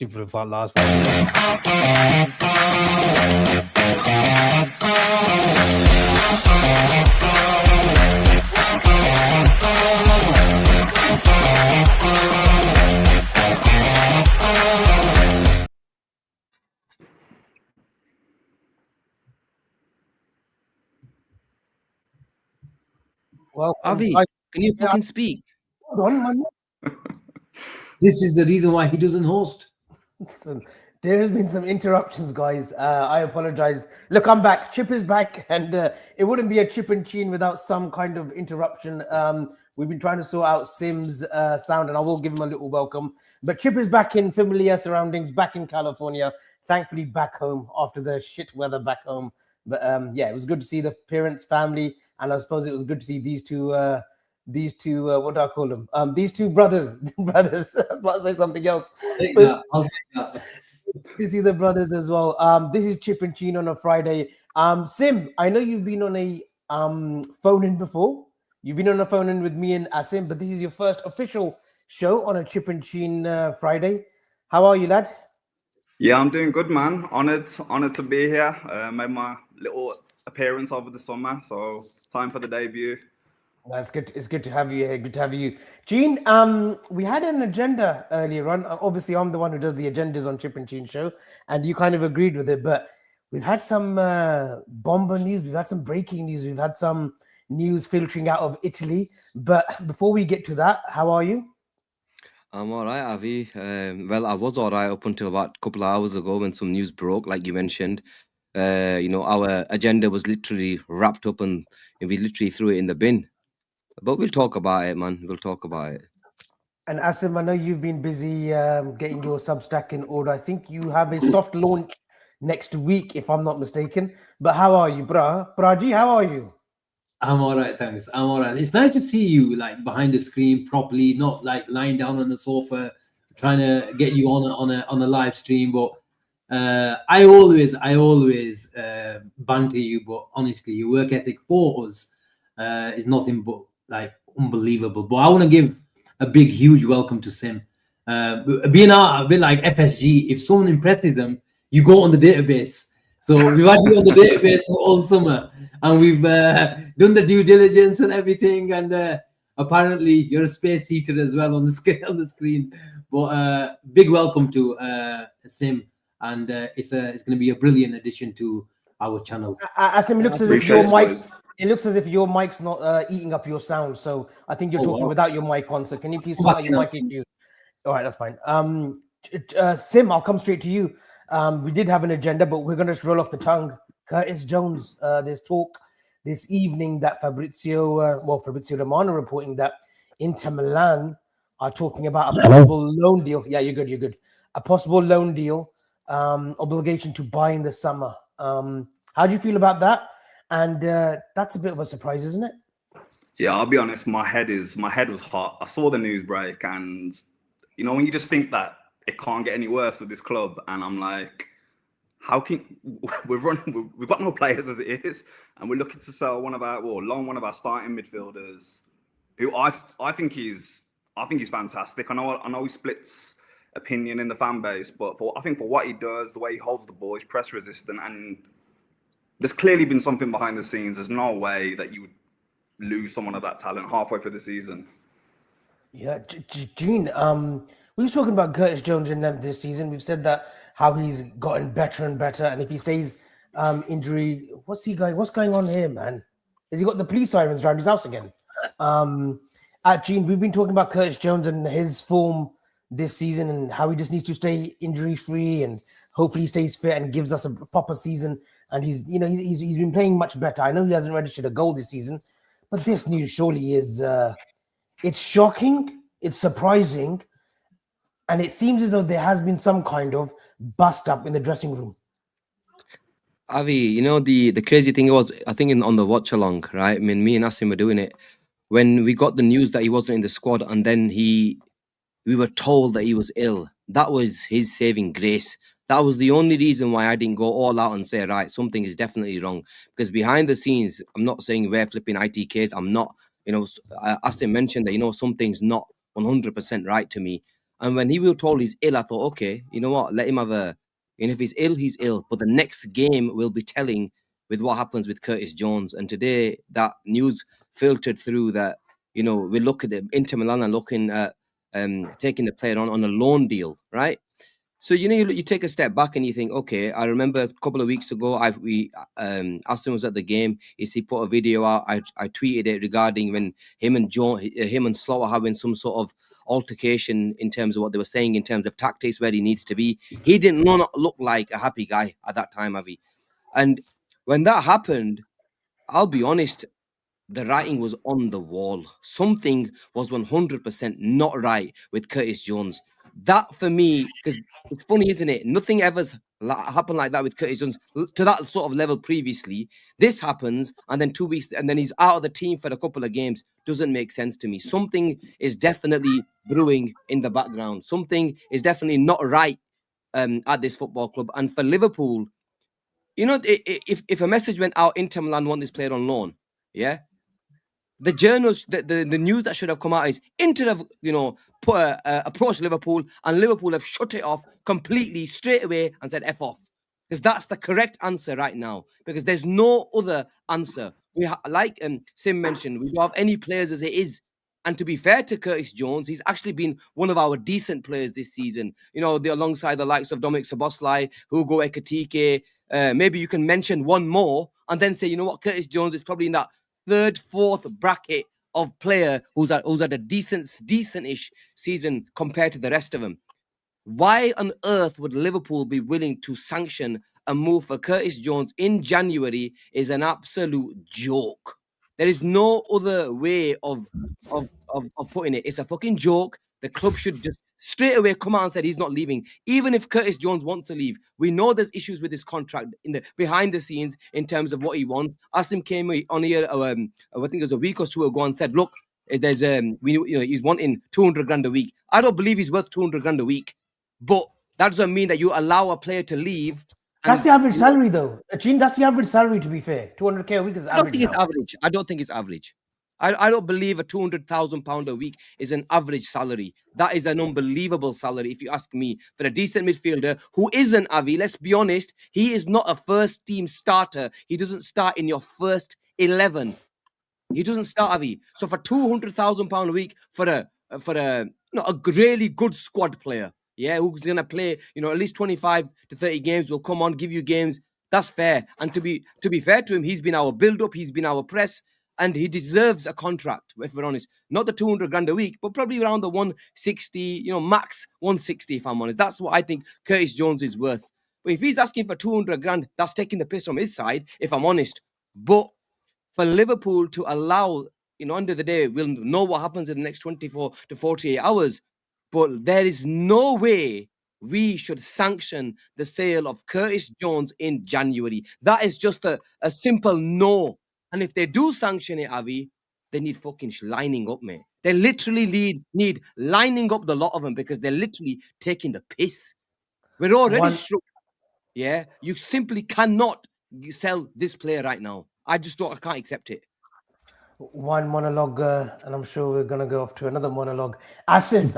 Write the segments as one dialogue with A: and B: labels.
A: different for last.
B: Well,
C: Avi, can you fucking speak?
B: Hold on, man.
A: This is the reason why he doesn't host.
B: So, there has been some interruptions, guys. I apologize. Look, I'm back. Chip is back, and it wouldn't be a Chip and Cheen without some kind of interruption. We've been trying to sort out Sim's sound, and I will give him a little welcome. But Chip is back in familiar surroundings, back in California. Thankfully, back home after the shit weather back home. But yeah, it was good to see the parents, family, and I suppose it was good to see these two. What do I call them? These two brothers. Brothers. I was about to say something else.
A: I'll take that.
B: To see the brothers as well. This is Chip and Cheen on a Friday. Sim, I know you've been on a phone in before. You've been on a phone in with me and Asim, but this is your first official show on a Chip and Cheen Friday. How are you, lad?
D: Yeah, I'm doing good, man. Honored to be here. Made my little appearance over the summer, so time for the debut.
B: That's good. It's good to have you here. Good to have you, Gene. We had an agenda earlier on. Obviously, I'm the one who does the agendas on Chip and Cheen show, and you kind of agreed with it. But we've had some bomber news. We've had some breaking news. We've had some news filtering out of Italy. But before we get to that, how are you?
C: I'm all right, Avi. Well, I was all right up until about a couple of hours ago when some news broke, like you mentioned. Our agenda was literally wrapped up and we literally threw it in the bin. But we'll talk about it, man. We'll talk about it.
B: And Asim, I know you've been busy getting your Substack in order. I think you have a soft launch next week, if I'm not mistaken. But how are you, Praji, how are you?
A: I'm all right, thanks. I'm all right. It's nice to see you like behind the screen properly, not like lying down on the sofa trying to get you on a live stream. But I always banter you, but honestly, your work ethic for us is nothing but like unbelievable. But I want to give a big, huge welcome to Sim. Being a bit like FSG, if someone impresses them, you go on the database. So we've had you on the database for all summer, and we've done the due diligence and everything. And apparently, you're a space heater as well on the screen. But big welcome to Sim, and it's going to be a brilliant addition to our channel.
B: Asim, it looks as if your mic's. It looks as if your mic's not eating up your sound. So I think you're talking without your mic on. So can you please sort out your mic issue? All right, that's fine. Sim, I'll come straight to you. We did have an agenda, but we're going to just roll off the tongue. Curtis Jones, there's talk this evening that Fabrizio Romano reporting that Inter Milan are talking about a possible loan deal. Yeah, you're good. A possible loan deal, obligation to buy in the summer. How do you feel about that? And that's a bit of a surprise, isn't it?
D: Yeah, I'll be honest. My head was hot. I saw the news break, and you know when you just think that it can't get any worse with this club, and I'm like, how can we've got no players as it is, and we're looking to sell one of our starting midfielders, who I think he's fantastic. I know he splits opinion in the fan base, but I think for what he does, the way he holds the ball, he's press resistant, and there's clearly been something behind the scenes. There's no way that you would lose someone of that talent halfway through the season.
B: Yeah, Gene, we've spoken about Curtis Jones in this season. We've said that how he's gotten better and better, and if he stays injury, what's going on here, man? Has he got the police sirens around his house again? Gene, we've been talking about Curtis Jones and his form this season and how he just needs to stay injury free and hopefully he stays fit and gives us a proper season. And he's been playing much better. I know he hasn't registered a goal this season, but this news surely is it's shocking, it's surprising, and it seems as though there has been some kind of bust up in the dressing room.
C: Avi, you know the crazy thing was, I think on the watch along, right? I mean, me and Asim were doing it when we got the news that he wasn't in the squad, and then we were told that he was ill. That was his saving grace. That was the only reason why I didn't go all out and say, right, something is definitely wrong. Because behind the scenes, I'm not saying we're flipping ITKs. I'm not, Asim mentioned that, something's not 100% right to me. And when he was told he's ill, I thought, okay, you know what? Let him have a. And if he's ill, he's ill. But the next game will be telling with what happens with Curtis Jones. And today, that news filtered through that, you know, we look at the Inter Milan and looking at taking the player on a loan deal, right? So you know, you take a step back and you think, okay, I remember a couple of weeks ago, Asim was at the game. He put a video out. I tweeted it regarding when him and Slot were having some sort of altercation in terms of what they were saying in terms of tactics, where he needs to be. He didn't look like a happy guy at that time, Avi. And when that happened, I'll be honest, the writing was on the wall. Something was 100% not right with Curtis Jones. That for me, because it's funny, isn't it? Nothing ever's happened like that with Curtis Jones to that sort of level previously. This happens, and then 2 weeks, and then he's out of the team for a couple of games. Doesn't make sense to me. Something is definitely brewing in the background. Something is definitely not right at this football club. And for Liverpool, you know, if a message went out, Inter Milan want this player on loan, yeah. The journals, the news that should have come out is Inter have, you know, approached Liverpool, and Liverpool have shut it off completely straight away and said F off. Because that's the correct answer right now. Because there's no other answer. Like Sim mentioned, we don't have any players as it is. And to be fair to Curtis Jones, he's actually been one of our decent players this season. You know, alongside the likes of Dominic Szoboszlai, Hugo Ekitike. Maybe you can mention one more and then say, you know what, Curtis Jones is probably in that third, fourth bracket of player who's at a decent-ish season compared to the rest of them. Why on earth would Liverpool be willing to sanction a move for Curtis Jones in January is an absolute joke. There is no other way of putting it. It's a fucking joke. The club should just straight away come out and say he's not leaving. Even if Curtis Jones wants to leave, we know there's issues with his contract in the behind the scenes in terms of what he wants. Asim came on here, I think it was a week or two ago, and said, "Look, there's he's wanting 200 grand a week. I don't believe he's worth 200 grand a week, but that doesn't mean that you allow a player to leave."
B: That's the average salary, though. Gene, that's the average salary, to be fair. 200k a week is average.
C: I don't think it's average. I don't think it's average. I don't believe a £200,000 a week is an average salary. That is an unbelievable salary, if you ask me, for a decent midfielder who isn't, Avi. Let's be honest, he is not a first team starter. He doesn't start in your first 11. He doesn't start, Avi. So for £200,000 a week for a really good squad player, yeah, who's gonna play, at least 25 to 30 games, will come on, give you games. That's fair. And to be fair to him, he's been our build-up, he's been our press. And he deserves a contract, if we're honest. Not the 200 grand a week, but probably around the 160, max 160, if I'm honest. That's what I think Curtis Jones is worth. But if he's asking for 200 grand, that's taking the piss from his side, if I'm honest. But for Liverpool to allow, end of the day, we'll know what happens in the next 24 to 48 hours. But there is no way we should sanction the sale of Curtis Jones in January. That is just a simple no. And if they do sanction it, Avi, they need fucking lining up, mate. They literally need lining up the lot of them because they're literally taking the piss. We're already struck. Yeah, you simply cannot sell this player right now. I can't accept it.
B: One monologue, and I'm sure we're going to go off to another monologue. Asim,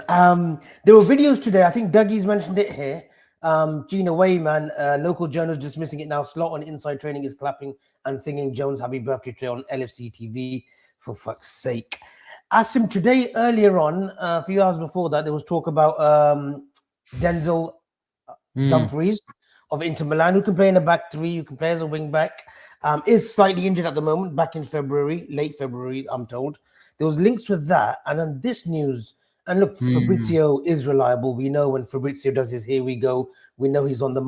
B: there were videos today. I think Dougie's mentioned it here. Gina Way, man, local journalists dismissing it now. Slot on Inside Training is clapping and singing Jones' happy birthday today on LFC TV, for fuck's sake. Asim, today, earlier on, a few hours before that, there was talk about Denzel Dumfries of Inter Milan, who can play in the back three, who can play as a wing back, is slightly injured at the moment, back in February, late February, I'm told. There was links with that, and then this news. And look, Fabrizio is reliable. We know when Fabrizio does his here we go, we know he's on the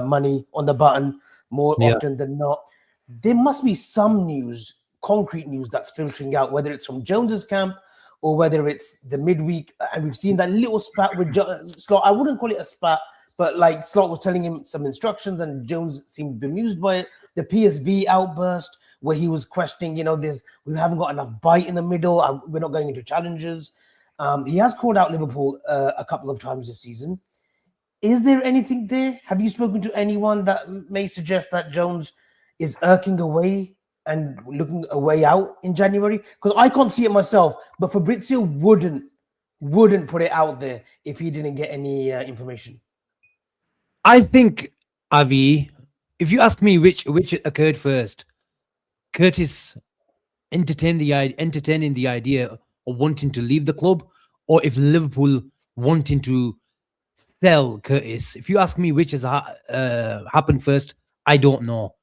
B: money, on the button more often than not. There must be some news, concrete news that's filtering out, whether it's from Jones's camp or whether it's the midweek. And we've seen that little spat with Slot. I wouldn't call it a spat, but like Slot was telling him some instructions and Jones seemed bemused by it. The PSV outburst where he was questioning, we haven't got enough bite in the middle. We're not going into challenges. He has called out Liverpool a couple of times this season. Is there anything there? Have you spoken to anyone that may suggest that Jones is irking away and looking a way out in January? Because I can't see it myself, but Fabrizio wouldn't wouldn't put it out there if he didn't get any information?
A: I think, Avi, if you ask me which occurred first, Curtis entertaining the idea of wanting to leave the club, or if Liverpool wanting to sell Curtis. If you ask me which has happened first, I don't know.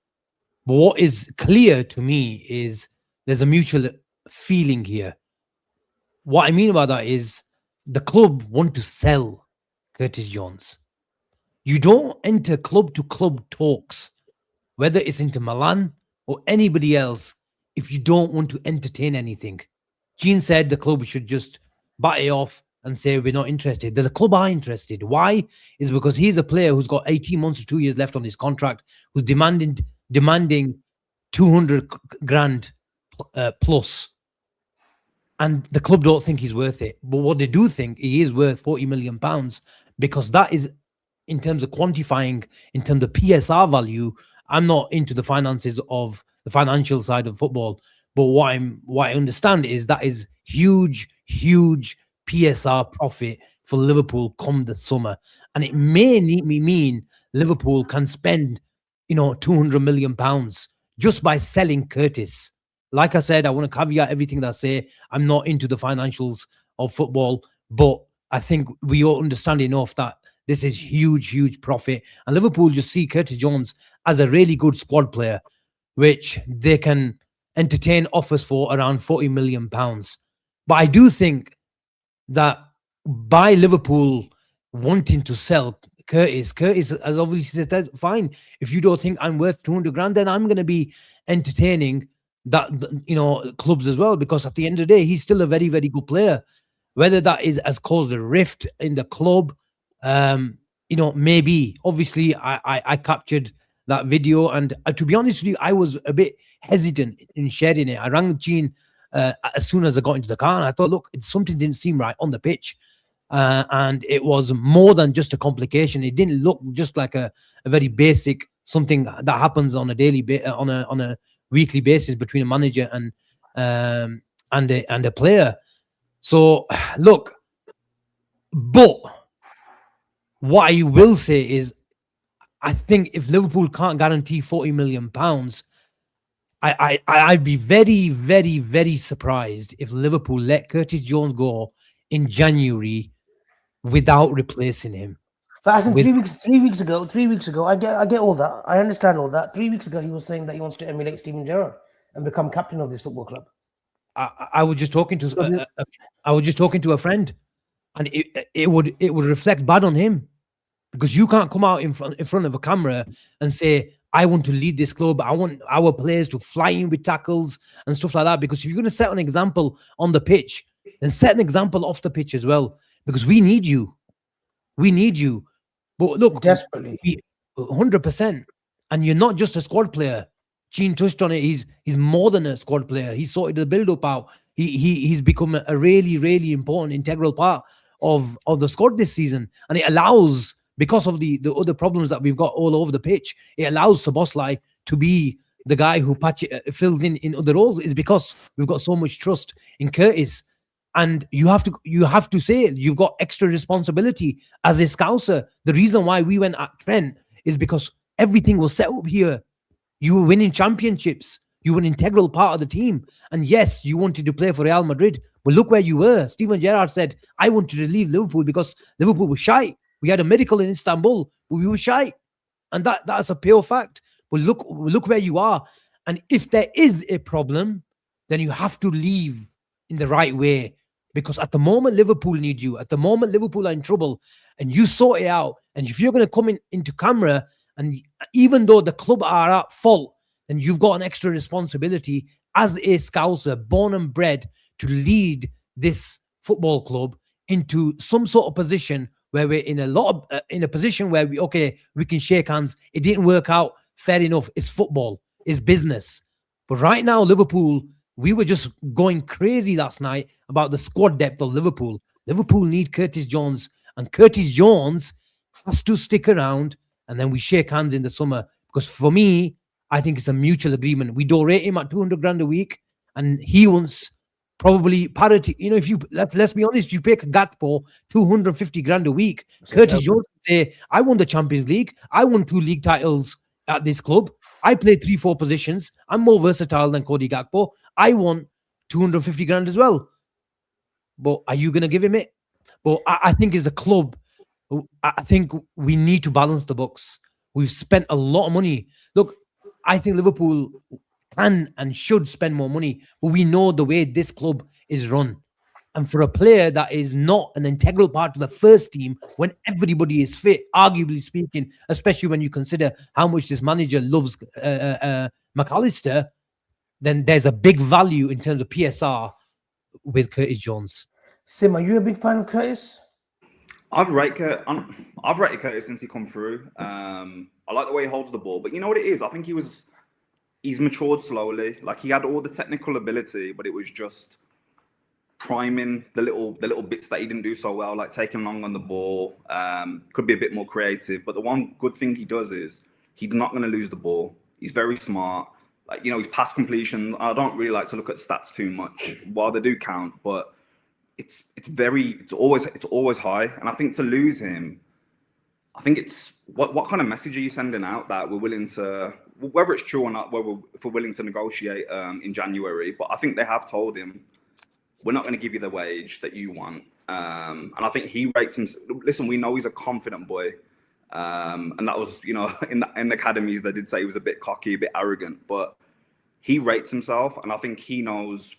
A: But what is clear to me is there's a mutual feeling here. What I mean by that is the club want to sell Curtis Jones. You don't enter club to club talks, whether it's into Milan or anybody else, if you don't want to entertain anything. Gene said the club should just bat it off and say we're not interested. The club are interested. Why? Is because he's a player who's got 18 months or 2 years left on his contract, who's demanding 200 grand plus. And the club don't think he's worth it. But what they do think, he is worth 40 million pounds, because that is, in terms of quantifying, in terms of PSR value. I'm not into the finances of the financial side of football, but what I understand is that is huge PSR profit for Liverpool come the summer. And it may mean Liverpool can spend, 200 million pounds just by selling Curtis. Like I said, I want to caveat everything that I say. I'm not into the financials of football, but I think we all understand enough that this is huge profit. And Liverpool just see Curtis Jones as a really good squad player, which they can entertain offers for around 40 million pounds. But I do think that by Liverpool wanting to sell Curtis has obviously said, fine, if you don't think I'm worth 200 grand, then I'm going to be entertaining that, clubs as well, because at the end of the day, he's still a very, very good player. Whether that has caused a rift in the club, maybe. Obviously, I captured that video, and to be honest with you, I was a bit hesitant in sharing it. I rang Gene as soon as I got into the car, and I thought, look, something didn't seem right on the pitch, and it was more than just a complication. It didn't look just like a very basic something that happens on a daily on a weekly basis between a manager and a player. So look, but what I will say is, I think if Liverpool can't guarantee 40 million pounds, I'd be very, very, very surprised if Liverpool let Curtis Jones go in January without replacing him.
B: But Asim, 3 weeks ago, I get all that. I understand all that. 3 weeks ago, he was saying that he wants to emulate Steven Gerrard and become captain of this football club.
A: I was just talking to a friend, and it would reflect bad on him, because you can't come out in front of a camera and say, I want to lead this club. I want our players to fly in with tackles and stuff like that. Because if you're going to set an example on the pitch, then set an example off the pitch as well. Because we need you. We need you. But look,
B: desperately,
A: 100%. And you're not just a squad player. Gene touched on it. He's more than a squad player. He sorted the build-up out. He's become a really, really important integral part of the squad this season. And it allows, because of the other problems that we've got all over the pitch, it allows Szoboszlai to be the guy who fills in other roles. Is because we've got so much trust in Curtis. And you have to say it. You've got extra responsibility as a Scouser. The reason why we went at Trent is because everything was set up here. You were winning championships. You were an integral part of the team. And yes, you wanted to play for Real Madrid. But look where you were. Steven Gerrard said, I wanted to leave Liverpool because Liverpool was shite. We had a miracle in Istanbul, but we were shite. And that's a pure fact. But look where you are. And if there is a problem, then you have to leave in the right way. Because at the moment, Liverpool need you. At the moment, Liverpool are in trouble. And you sort it out. And if you're going to come into camera, and even though the club are at fault, then you've got an extra responsibility as a Scouser, born and bred, to lead this football club into some sort of position where we're in a position where we can shake hands. It didn't work out. Fair enough. It's football. It's business. But right now, Liverpool, we were just going crazy last night about the squad depth of Liverpool. Liverpool need Curtis Jones, and Curtis Jones has to stick around, and then we shake hands in the summer. Because for me, I think it's a mutual agreement. We don't rate him at 200 grand a week, and he wants
E: probably parity. You know, if you let's be honest, you pay Gakpo 250 grand a week.
B: So
E: Curtis
B: terrible.
E: Jones would say, I won the Champions League. I won 2 league titles at this club. I play 3-4 positions. I'm more versatile than Cody Gakpo. I want 250 grand as well. But are you going to give him it? But I think as a club, I think we need to balance the books. We've spent a lot of money. Look, I think Liverpool can and should spend more money, but we know the way this club is run. And for a player that is not an integral part of the first team when everybody is fit, arguably speaking, especially when you consider how much this manager loves Mac Allister, then there's a big value in terms of PSR with Curtis Jones.
B: Sim, are you a big fan of Curtis?
D: I've rated Curtis since he come through. I like the way he holds the ball, but you know what it is? I think he's matured slowly. Like, he had all the technical ability, but it was just priming the little bits that he didn't do so well, like taking long on the ball. Could be a bit more creative, but the one good thing he does is he's not going to lose the ball. He's very smart. Like, you know, his pass completion, I don't really like to look at stats too much, while they do count, but it's always high. And I think to lose him, I think it's what kind of message are you sending out that we're willing to, whether it's true or not, if we're willing to negotiate in January. But I think they have told him, we're not going to give you the wage that you want. And I think he rates him. Listen, we know he's a confident boy. And that was, you know, in the academies, they did say he was a bit cocky, a bit arrogant, but he rates himself. And I think he knows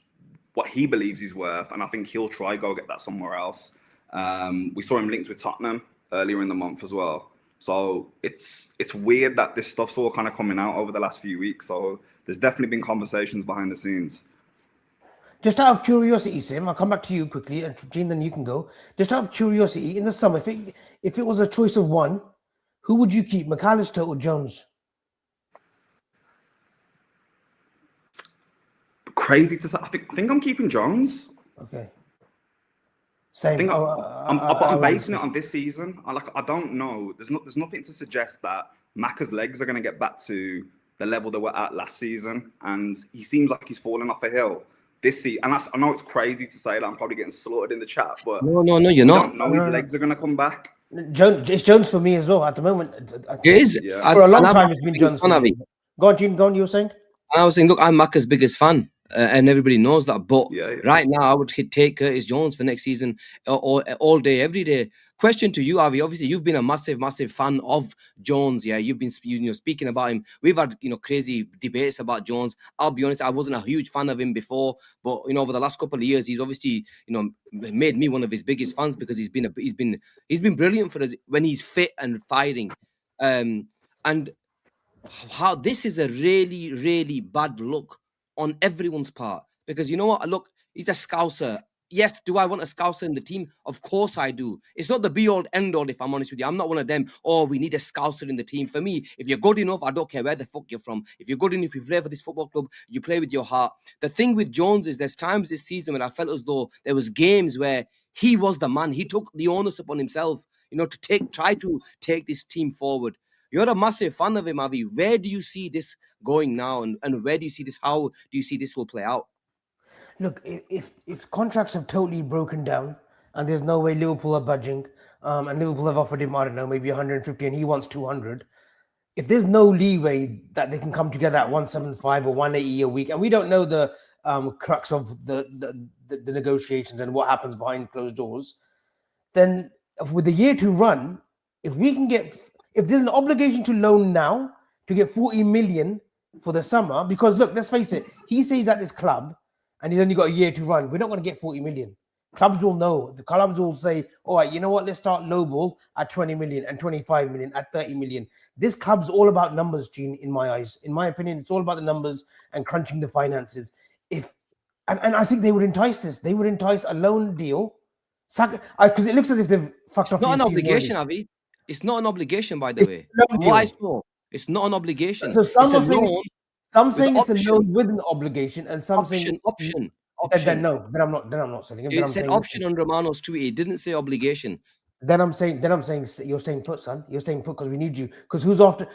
D: what he believes he's worth. And I think he'll try go get that somewhere else. We saw him linked with Tottenham earlier in the month as well. So it's weird that this stuff's all kind of coming out over the last few weeks. So there's definitely been conversations behind the scenes.
B: Just out of curiosity, Sim, I'll come back to you quickly, and Gene, then you can go. Just out of curiosity, in the summer, if it was a choice of one, who would you keep, Mac Allister or Jones?
D: Crazy to say. I think I'm keeping Jones.
B: Okay. Same.
D: I'm basing it on this season. I don't know. There's nothing to suggest that Macca's legs are going to get back to the level they were at last season, and he seems like he's falling off a hill this season. And I know it's crazy to say that. I'm probably getting slaughtered in the chat, but
C: No, you're not.
D: I don't know his legs are going to come back.
B: It's Jones for me as well at the moment.
C: It is.
D: Yeah.
B: For a long time, it's been Jones for me. Go on, Gene, you were saying?
C: I was saying, look, I'm Macca's biggest fan. And everybody knows that. But
D: Yeah.
C: right now, I would take Curtis Jones for next season, or all day, every day. Question to you, Avi. Obviously, you've been a massive fan of Jones. Yeah, you've been speaking about him. We've had crazy debates about Jones. I'll be honest, I wasn't a huge fan of him before, but over the last couple of years, he's obviously made me one of his biggest fans because he's been brilliant for us when he's fit and firing. And how this is a really, really bad look on everyone's part, because you know what? Look, he's a Scouser. Yes, do I want a Scouser in the team? Of course I do. It's not the be-all, end-all, if I'm honest with you. I'm not one of them, we need a Scouser in the team. For me, if you're good enough, I don't care where the fuck you're from. If you're good enough, you play for this football club, you play with your heart. The thing with Jones is there's times this season when I felt as though there was games where he was the man. He took the onus upon himself, to try to take this team forward. You're a massive fan of him, Avi. Where do you see this going now, and where do you see this? How do you see this will play out?
B: Look, if contracts have totally broken down and there's no way Liverpool are budging, and Liverpool have offered him, I don't know, maybe 150 and he wants 200, if there's no leeway that they can come together at 175 or 180 a week, and we don't know the crux of the negotiations and what happens behind closed doors, then with the year to run, if there's an obligation to loan now to get 40 million for the summer, because look, let's face it, he says at this club and he's only got a year to run, we're not going to get 40 million. Clubs will know. The clubs will say, all right, you know what, let's start lowball at 20 million and 25 million at 30 million. This club's all about numbers, Gene, in my eyes. In my opinion, it's all about the numbers and crunching the finances. And I think they would entice this. They would entice a loan deal. Because it looks as if they've fucked off.
C: It's not an obligation, Avi. It's not an obligation, by the way. Why so? It's not an obligation.
B: So some
C: it's a loan.
B: Some saying it's a loan with an obligation, and some saying
C: option.
B: Then no, then I'm not selling him.
C: It said option on Romano's tweet. It didn't say obligation.
B: Then I'm saying you're staying put, son. You're staying put because we need you. Because who's after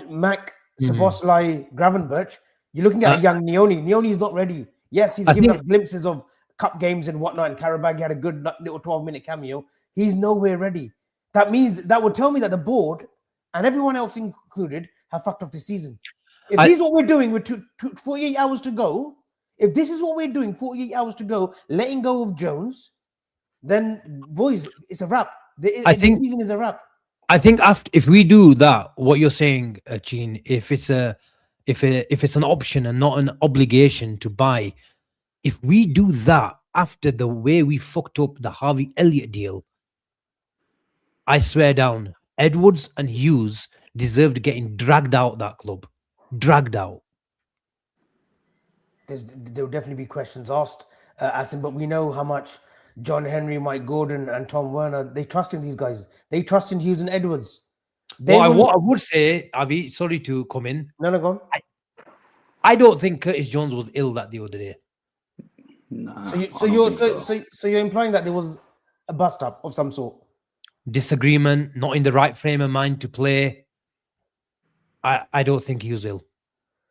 B: Mac, Szoboszlai, Gravenberch? You're looking at a young Nioni. Nioni's not ready. Yes, he's giving us glimpses of cup games and whatnot, and Karabag had a good little 12-minute cameo. He's nowhere ready. That means that would tell me that the board and everyone else included have fucked up this season. If this is what we're doing with 48 hours to go, if this is what we're doing, 48 hours to go, letting go of Jones, then boys, it's a wrap. The season is a wrap.
E: I think if we do that, what you're saying, Gene, if it's an option and not an obligation to buy, if we do that after the way we fucked up the Harvey Elliott deal, I swear down, Edwards and Hughes deserved getting dragged out that club. Dragged out.
B: There will definitely be questions asked, Asim, but we know how much John Henry, Mike Gordon, and Tom Werner, they trust in these guys. They trust in Hughes and Edwards.
E: What I would say, Avi, sorry to come in.
B: No, go on.
E: I don't think Curtis Jones was ill that the other day.
D: Nah,
B: So you're implying that there was a bust up of some sort?
E: Disagreement, not in the right frame of mind to play. I don't think he was ill.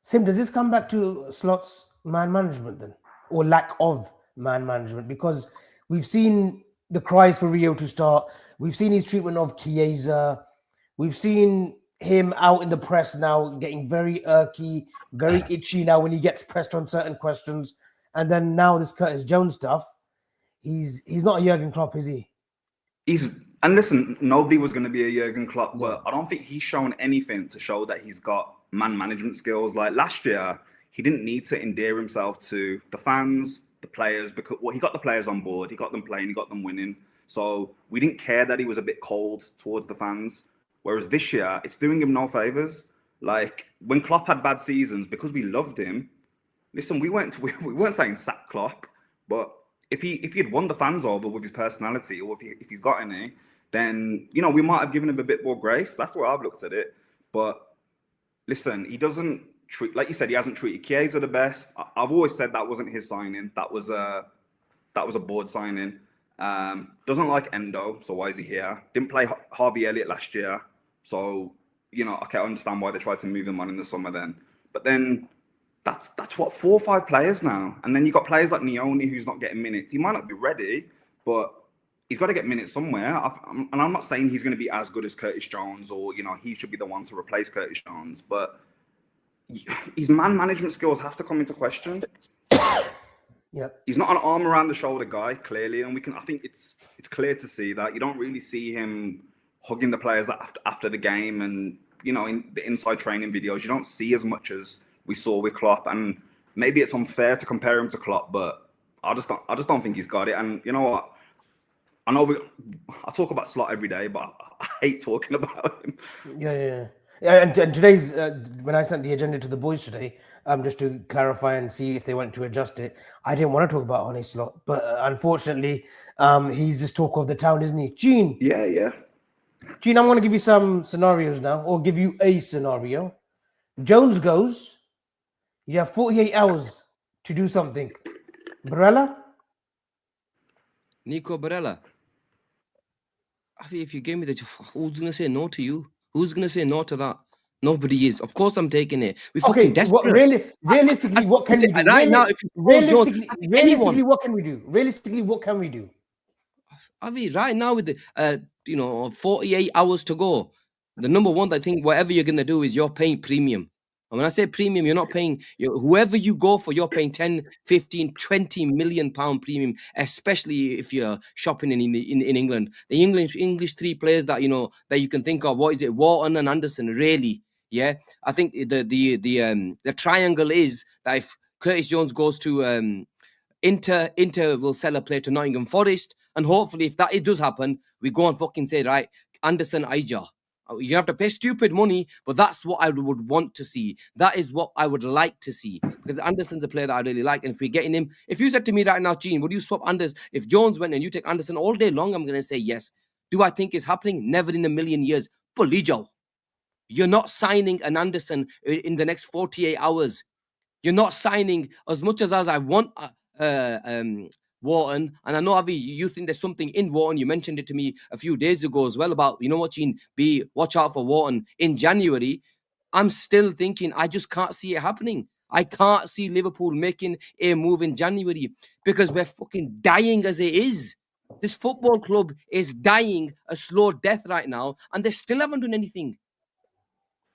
B: Sim, does this come back to Slot's man management then, or lack of man management? Because we've seen the cries for Rio to start. We've seen his treatment of Chiesa. We've seen him out in the press now getting very irky, very itchy now when he gets pressed on certain questions. And then now this Curtis Jones stuff. He's not a Jurgen Klopp, is he?
D: And listen, nobody was going to be a Jurgen Klopp, but I don't think he's shown anything to show that he's got man management skills. Like last year, he didn't need to endear himself to the fans, the players, because he got the players on board, he got them playing, he got them winning. So we didn't care that he was a bit cold towards the fans. Whereas this year, it's doing him no favors. Like when Klopp had bad seasons, because we loved him. Listen, we weren't saying sack Klopp, but if he had won the fans over with his personality, or if he's got any, then we might have given him a bit more grace. That's the way I've looked at it. But listen, he doesn't treat, like you said, he hasn't treated Chiesa the best. I've always said that wasn't his signing. That was a board signing. Doesn't like Endo, so why is he here? Didn't play Harvey Elliott last year, so okay, I understand why they tried to move him on in the summer then. But then that's what 4 or 5 players now, and then you got players like Nioni who's not getting minutes. He might not be ready, but he's got to get minutes somewhere. And I'm not saying he's going to be as good as Curtis Jones, or he should be the one to replace Curtis Jones, but his man management skills have to come into question.
B: Yep.
D: He's not an arm around the shoulder guy, clearly, and I think it's clear to see that. You don't really see him hugging the players after the game, and in the inside training videos, you don't see as much as we saw with Klopp. And maybe it's unfair to compare him to Klopp, but I just don't think he's got it. And you know what? I know I talk about Slot every day, but I hate talking about him.
B: Yeah. And today's when I sent the agenda to the boys today, just to clarify and see if they wanted to adjust it, I didn't want to talk about Arne Slot, but unfortunately, he's just talk of the town, isn't he? Gene.
D: Yeah.
B: Gene, I'm going to give you some scenarios now, or give you a scenario. Jones goes. You have 48 hours to do something. Barella?
C: Nico Barella. If you gave me who's going to say no to you? Who's going to say no to that? Nobody is. Of course, I'm taking it. We're fucking desperate.
B: Realistically, what can we do?
C: Right now, if
B: realistically, what can we do? Realistically, what can we do?
C: Avi, right now with the 48 hours to go, the number one, I think whatever you're going to do is you're paying premium. And when I say premium, you're not paying, whoever you go for, you're paying 10, 15, 20 million pound premium, especially if you're shopping in England. The English 3 players that you can think of, what is it, Wharton and Anderson, really? Yeah. I think the triangle is that if Curtis Jones goes to Inter will sell a player to Nottingham Forest, and hopefully if that does happen, we go and fucking say, right, Anderson Aija. You have to pay stupid money, but that's what I would want to see. That is what I would like to see, because Anderson's a player that I really like. And if we're getting him, if you said to me right now, Gene, would you swap Anderson? If Jones went and you take Anderson all day long, I'm going to say yes. Do I think it's happening? Never in a million years. Polijo, you're not signing an Anderson in the next 48 hours. You're not signing as much as I want Wharton, and I know, Avi, you think there's something in Wharton. You mentioned it to me a few days ago as well about, Gene, watch out for Wharton in January. I'm still thinking I just can't see it happening. I can't see Liverpool making a move in January because we're fucking dying as it is. This football club is dying a slow death right now, and they still haven't done anything.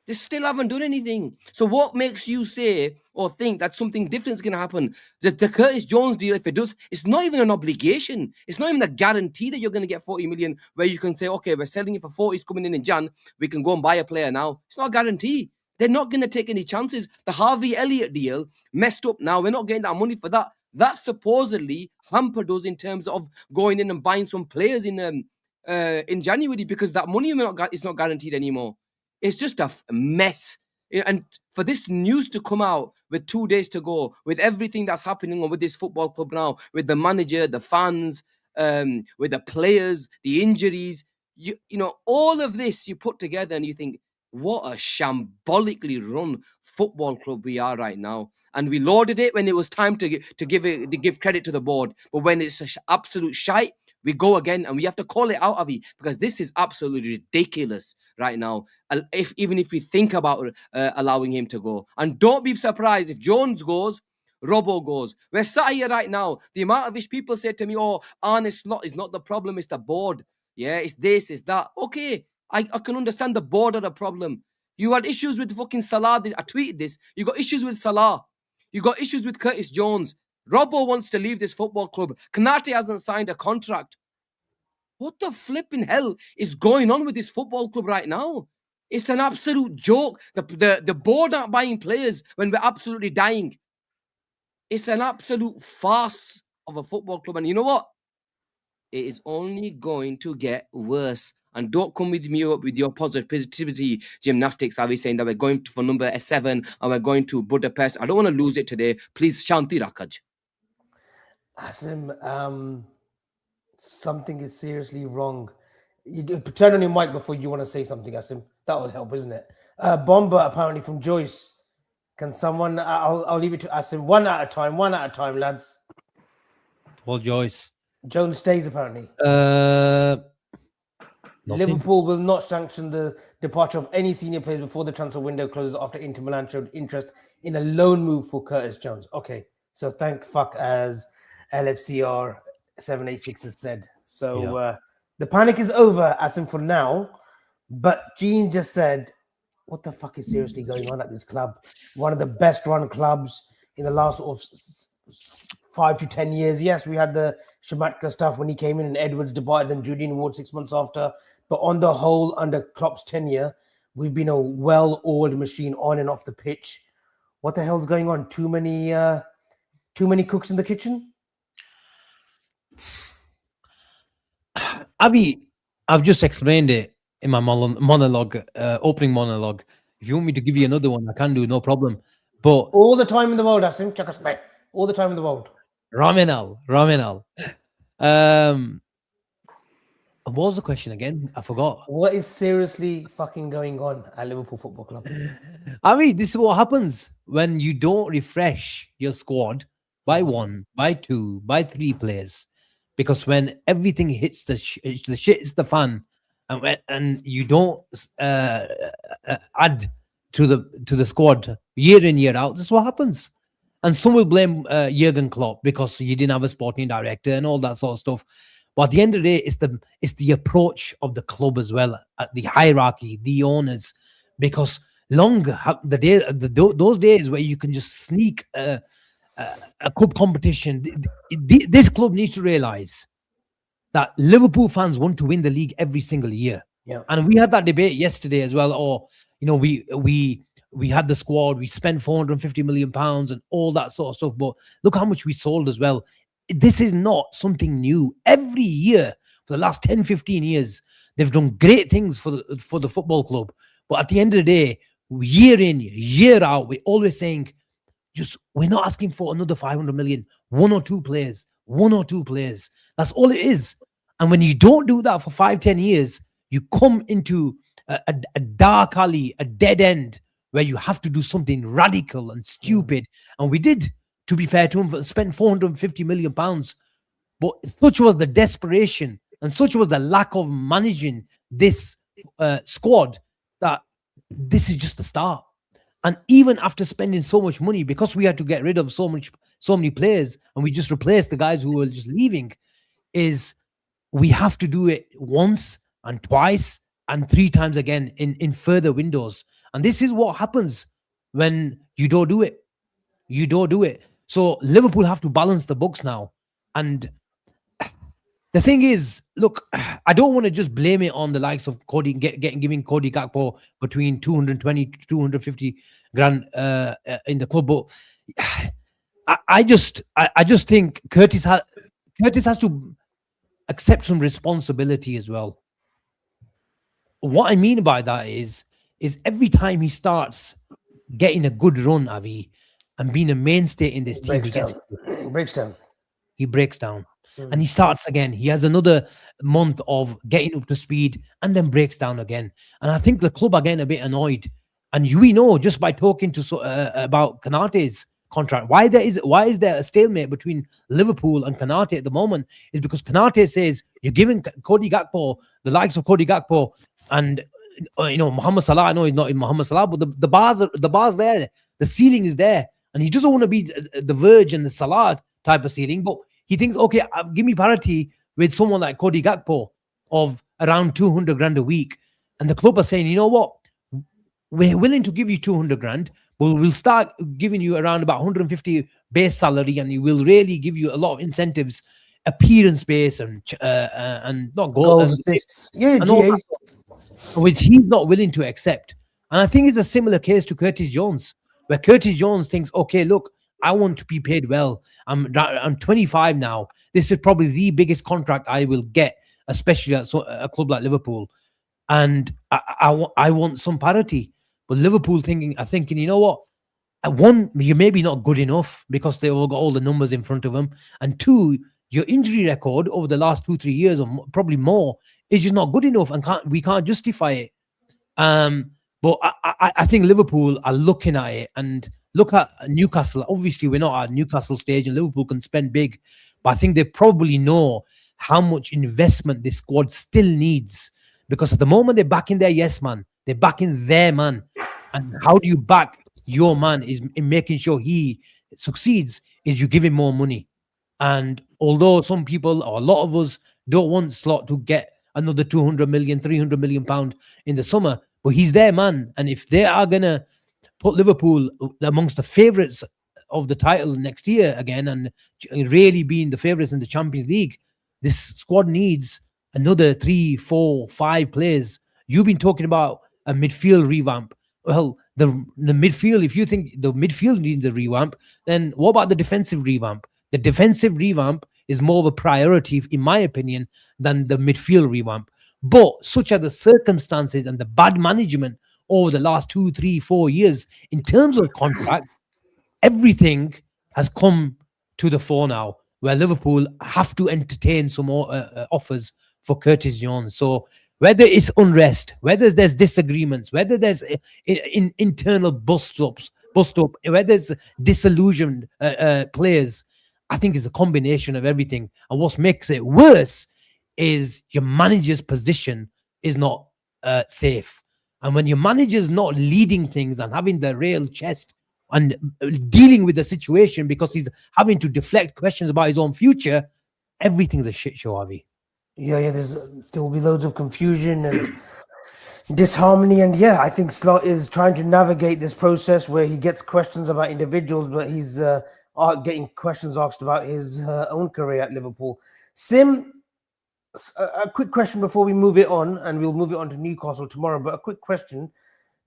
C: They still haven't done anything. So what makes you say or think that something different is going to happen? The Curtis Jones deal, if it does, it's not even an obligation. It's not even a guarantee that you're going to get 40 million where you can say, okay, we're selling it for 40, it's coming in Jan. We can go and buy a player now. It's not a guarantee. They're not going to take any chances. The Harvey Elliott deal messed up now. We're not getting that money for that. That supposedly hampered us in terms of going in and buying some players in January because that money is not guaranteed anymore. It's just a mess. And for this news to come out with 2 days to go, with everything that's happening with this football club now, with the manager, the fans, with the players, the injuries, you know, all of this you put together and you think, what a shambolically run football club we are right now. And we lauded it when it was time to give credit to the board. But when it's absolute shite, we go again and we have to call it out, Avi, because this is absolutely ridiculous right now. Even if we think about allowing him to go. And don't be surprised if Jones goes, Robbo goes. We're sat here right now. The amount of which people say to me, oh, Arne Slot is not the problem, it's the board. Yeah, it's this, it's that. Okay, I can understand the board of the problem. You had issues with fucking Salah. I tweeted this. You got issues with Salah. You got issues with Curtis Jones. Robbo wants to leave this football club. Kanate hasn't signed a contract. What the flipping hell is going on with this football club right now? It's an absolute joke. The board aren't buying players when we're absolutely dying. It's an absolute farce of a football club. And you know what? It is only going to get worse. And don't come with me up with your positivity gymnastics. Are we saying that we're going for number 7 and we're going to Budapest? I don't want to lose it today. Please, Shanti Rakaj.
B: Asim, something is seriously wrong. You turn on your mic before you want to say something, Asim. That will help, isn't it? Bomber, apparently from Joyce. Can someone? I'll leave it to Asim. One at a time, lads.
E: Well, Joyce.
B: Jones stays apparently.
E: Nothing.
B: Liverpool will not sanction the departure of any senior players before the transfer window closes after Inter Milan showed interest in a loan move for Curtis Jones. Okay, so thank fuck, as LFCR 786 has said. So the panic is over, Asim, for now. But Gene just said, what the fuck is seriously going on at this club? One of the best run clubs in the last sort of 5 to 10 years. Yes, we had the Shamatka stuff when he came in and Edwards departed and Julian Ward 6 months after. But on the whole, under Klopp's tenure, we've been a well-oiled machine on and off the pitch. What the hell's going on? Too many cooks in the kitchen?
E: Abby, I've just explained it in my monologue, opening monologue. If you want me to give you another one, I can do, no problem. But
B: all the time in the world, Asim. All the time in the world.
E: Raminal. What was the question again? I forgot.
B: What is seriously fucking going on at Liverpool Football Club?
E: I mean, this is what happens when you don't refresh your squad by 1, by 2, by 3 players. Because when everything hits the shit hits the fan, and you don't add to the squad year in year out, this is what happens. And some will blame Jurgen Klopp because you didn't have a sporting director and all that sort of stuff. But at the end of the day, it's the approach of the club as well, the hierarchy, the owners. Because those days where you can just sneak a club competition, this club needs to realize that Liverpool fans want to win the league every single year.
B: Yeah.
E: And we had that debate yesterday as well. Or, you know, we had the squad, we spent £450 million and all that sort of stuff. But look how much we sold as well. This is not something new. Every year for the last 10, 15 years, they've done great things for the football club. But at the end of the day, year in, year out, we're always saying, we're not asking for another 500 million, 1 or 2 players. That's all it is. And when you don't do that for 5, 10 years, you come into a dark alley, a dead end, where you have to do something radical and stupid. And we did, to be fair to him, spent £450 million. But such was the desperation and such was the lack of managing this squad that this is just the start. And even after spending so much money, because we had to get rid of so many players, and we just replaced the guys who were just leaving, is we have to do it once and twice and 3 times again in further windows. And this is what happens when you don't do it. You don't do it. So Liverpool have to balance the books now. And the thing is, look, I don't want to just blame it on the likes of Cody giving Cody Gakpo between 220 to 250 grand in the club, but I just think Curtis has to accept some responsibility as well. What I mean by that is every time he starts getting a good run, Avi, and being a mainstay in this team, he breaks down. And he starts again. He has another month of getting up to speed and then breaks down again. And I think the club are getting a bit annoyed. And we know just by talking to about Kanate's contract, why is there a stalemate between Liverpool and Kanate at the moment? Is because Kanate says you're giving Cody Gakpo, the likes of Cody Gakpo, and Mohamed Salah. I know he's not in Mohamed Salah, but the bars there, the ceiling is there, and he doesn't want to be the Verge and the Salah type of ceiling, but he thinks, okay, give me parity with someone like Cody Gakpo of around 200 grand a week. And the club are saying, you know what? We're willing to give you 200 grand, but we'll start giving you around about 150 base salary, and we will really give you a lot of incentives, appearance base, and not goals, which he's not willing to accept. And I think it's a similar case to Curtis Jones, where Curtis Jones thinks, okay, look, I want to be paid well. I'm 25 now. This is probably the biggest contract I will get, especially at a club like Liverpool. And I want some parity. But Liverpool are thinking, you know what? One, you're maybe not good enough because they all got all the numbers in front of them. And two, your injury record over the last 2-3 years, or probably more, is just not good enough, and we can't justify it. But I think Liverpool are looking at it, and look at Newcastle. Obviously, we're not at Newcastle stage, and Liverpool can spend big, but I think they probably know how much investment this squad still needs, because at the moment they're backing their yes man, they're backing their man, and how do you back your man is in making sure he succeeds is you give him more money. And although some people, or a lot of us, don't want Slot to get another 200 million, 300 million pound in the summer, but he's their man, and if they are gonna put Liverpool amongst the favourites of the title next year again, and really being the favourites in the Champions League, this squad needs another 3, 4, 5 players. You've been talking about a midfield revamp. Well, the midfield, if you think the midfield needs a revamp, then what about the defensive revamp? The defensive revamp is more of a priority, in my opinion, than the midfield revamp. But such are the circumstances and the bad management over the last 2, 3, 4 years in terms of contract, everything has come to the fore now, where Liverpool have to entertain some more offers for Curtis Jones. So whether it's unrest, whether there's disagreements, whether there's internal bust up, whether it's disillusioned players, I think it's a combination of everything. And what makes it worse is your manager's position is not safe. And when your manager's not leading things and having the real chest and dealing with the situation because he's having to deflect questions about his own future, everything's a shit show, Avi.
B: Yeah, there will be loads of confusion and disharmony. And yeah, I think Slot is trying to navigate this process where he gets questions about individuals, but he's getting questions asked about his own career at Liverpool. Sim, a quick question before we move it on, and we'll move it on to Newcastle tomorrow, but a quick question.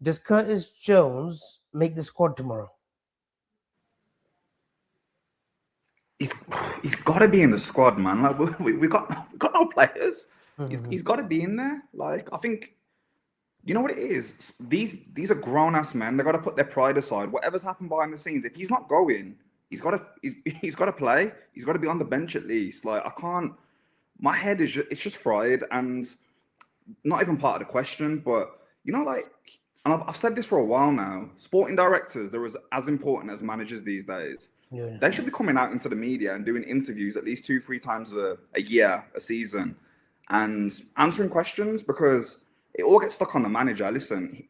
B: Does Curtis Jones make the squad tomorrow?
D: He's got to be in the squad, man. Like we got no players. He's got to be in there. Like, I think, you know what it is. These are grown ass men. They got to put their pride aside. Whatever's happened behind the scenes, if he's not going, he's got to play. He's got to be on the bench at least. Like, I can't. My head is just fried, and not even part of the question. But you know, like, and I've said this for a while now. Sporting directors, they're as important as managers these days. Yeah. They should be coming out into the media and doing interviews at least 2-3 times a year, a season, and answering questions, because it all gets stuck on the manager. Listen,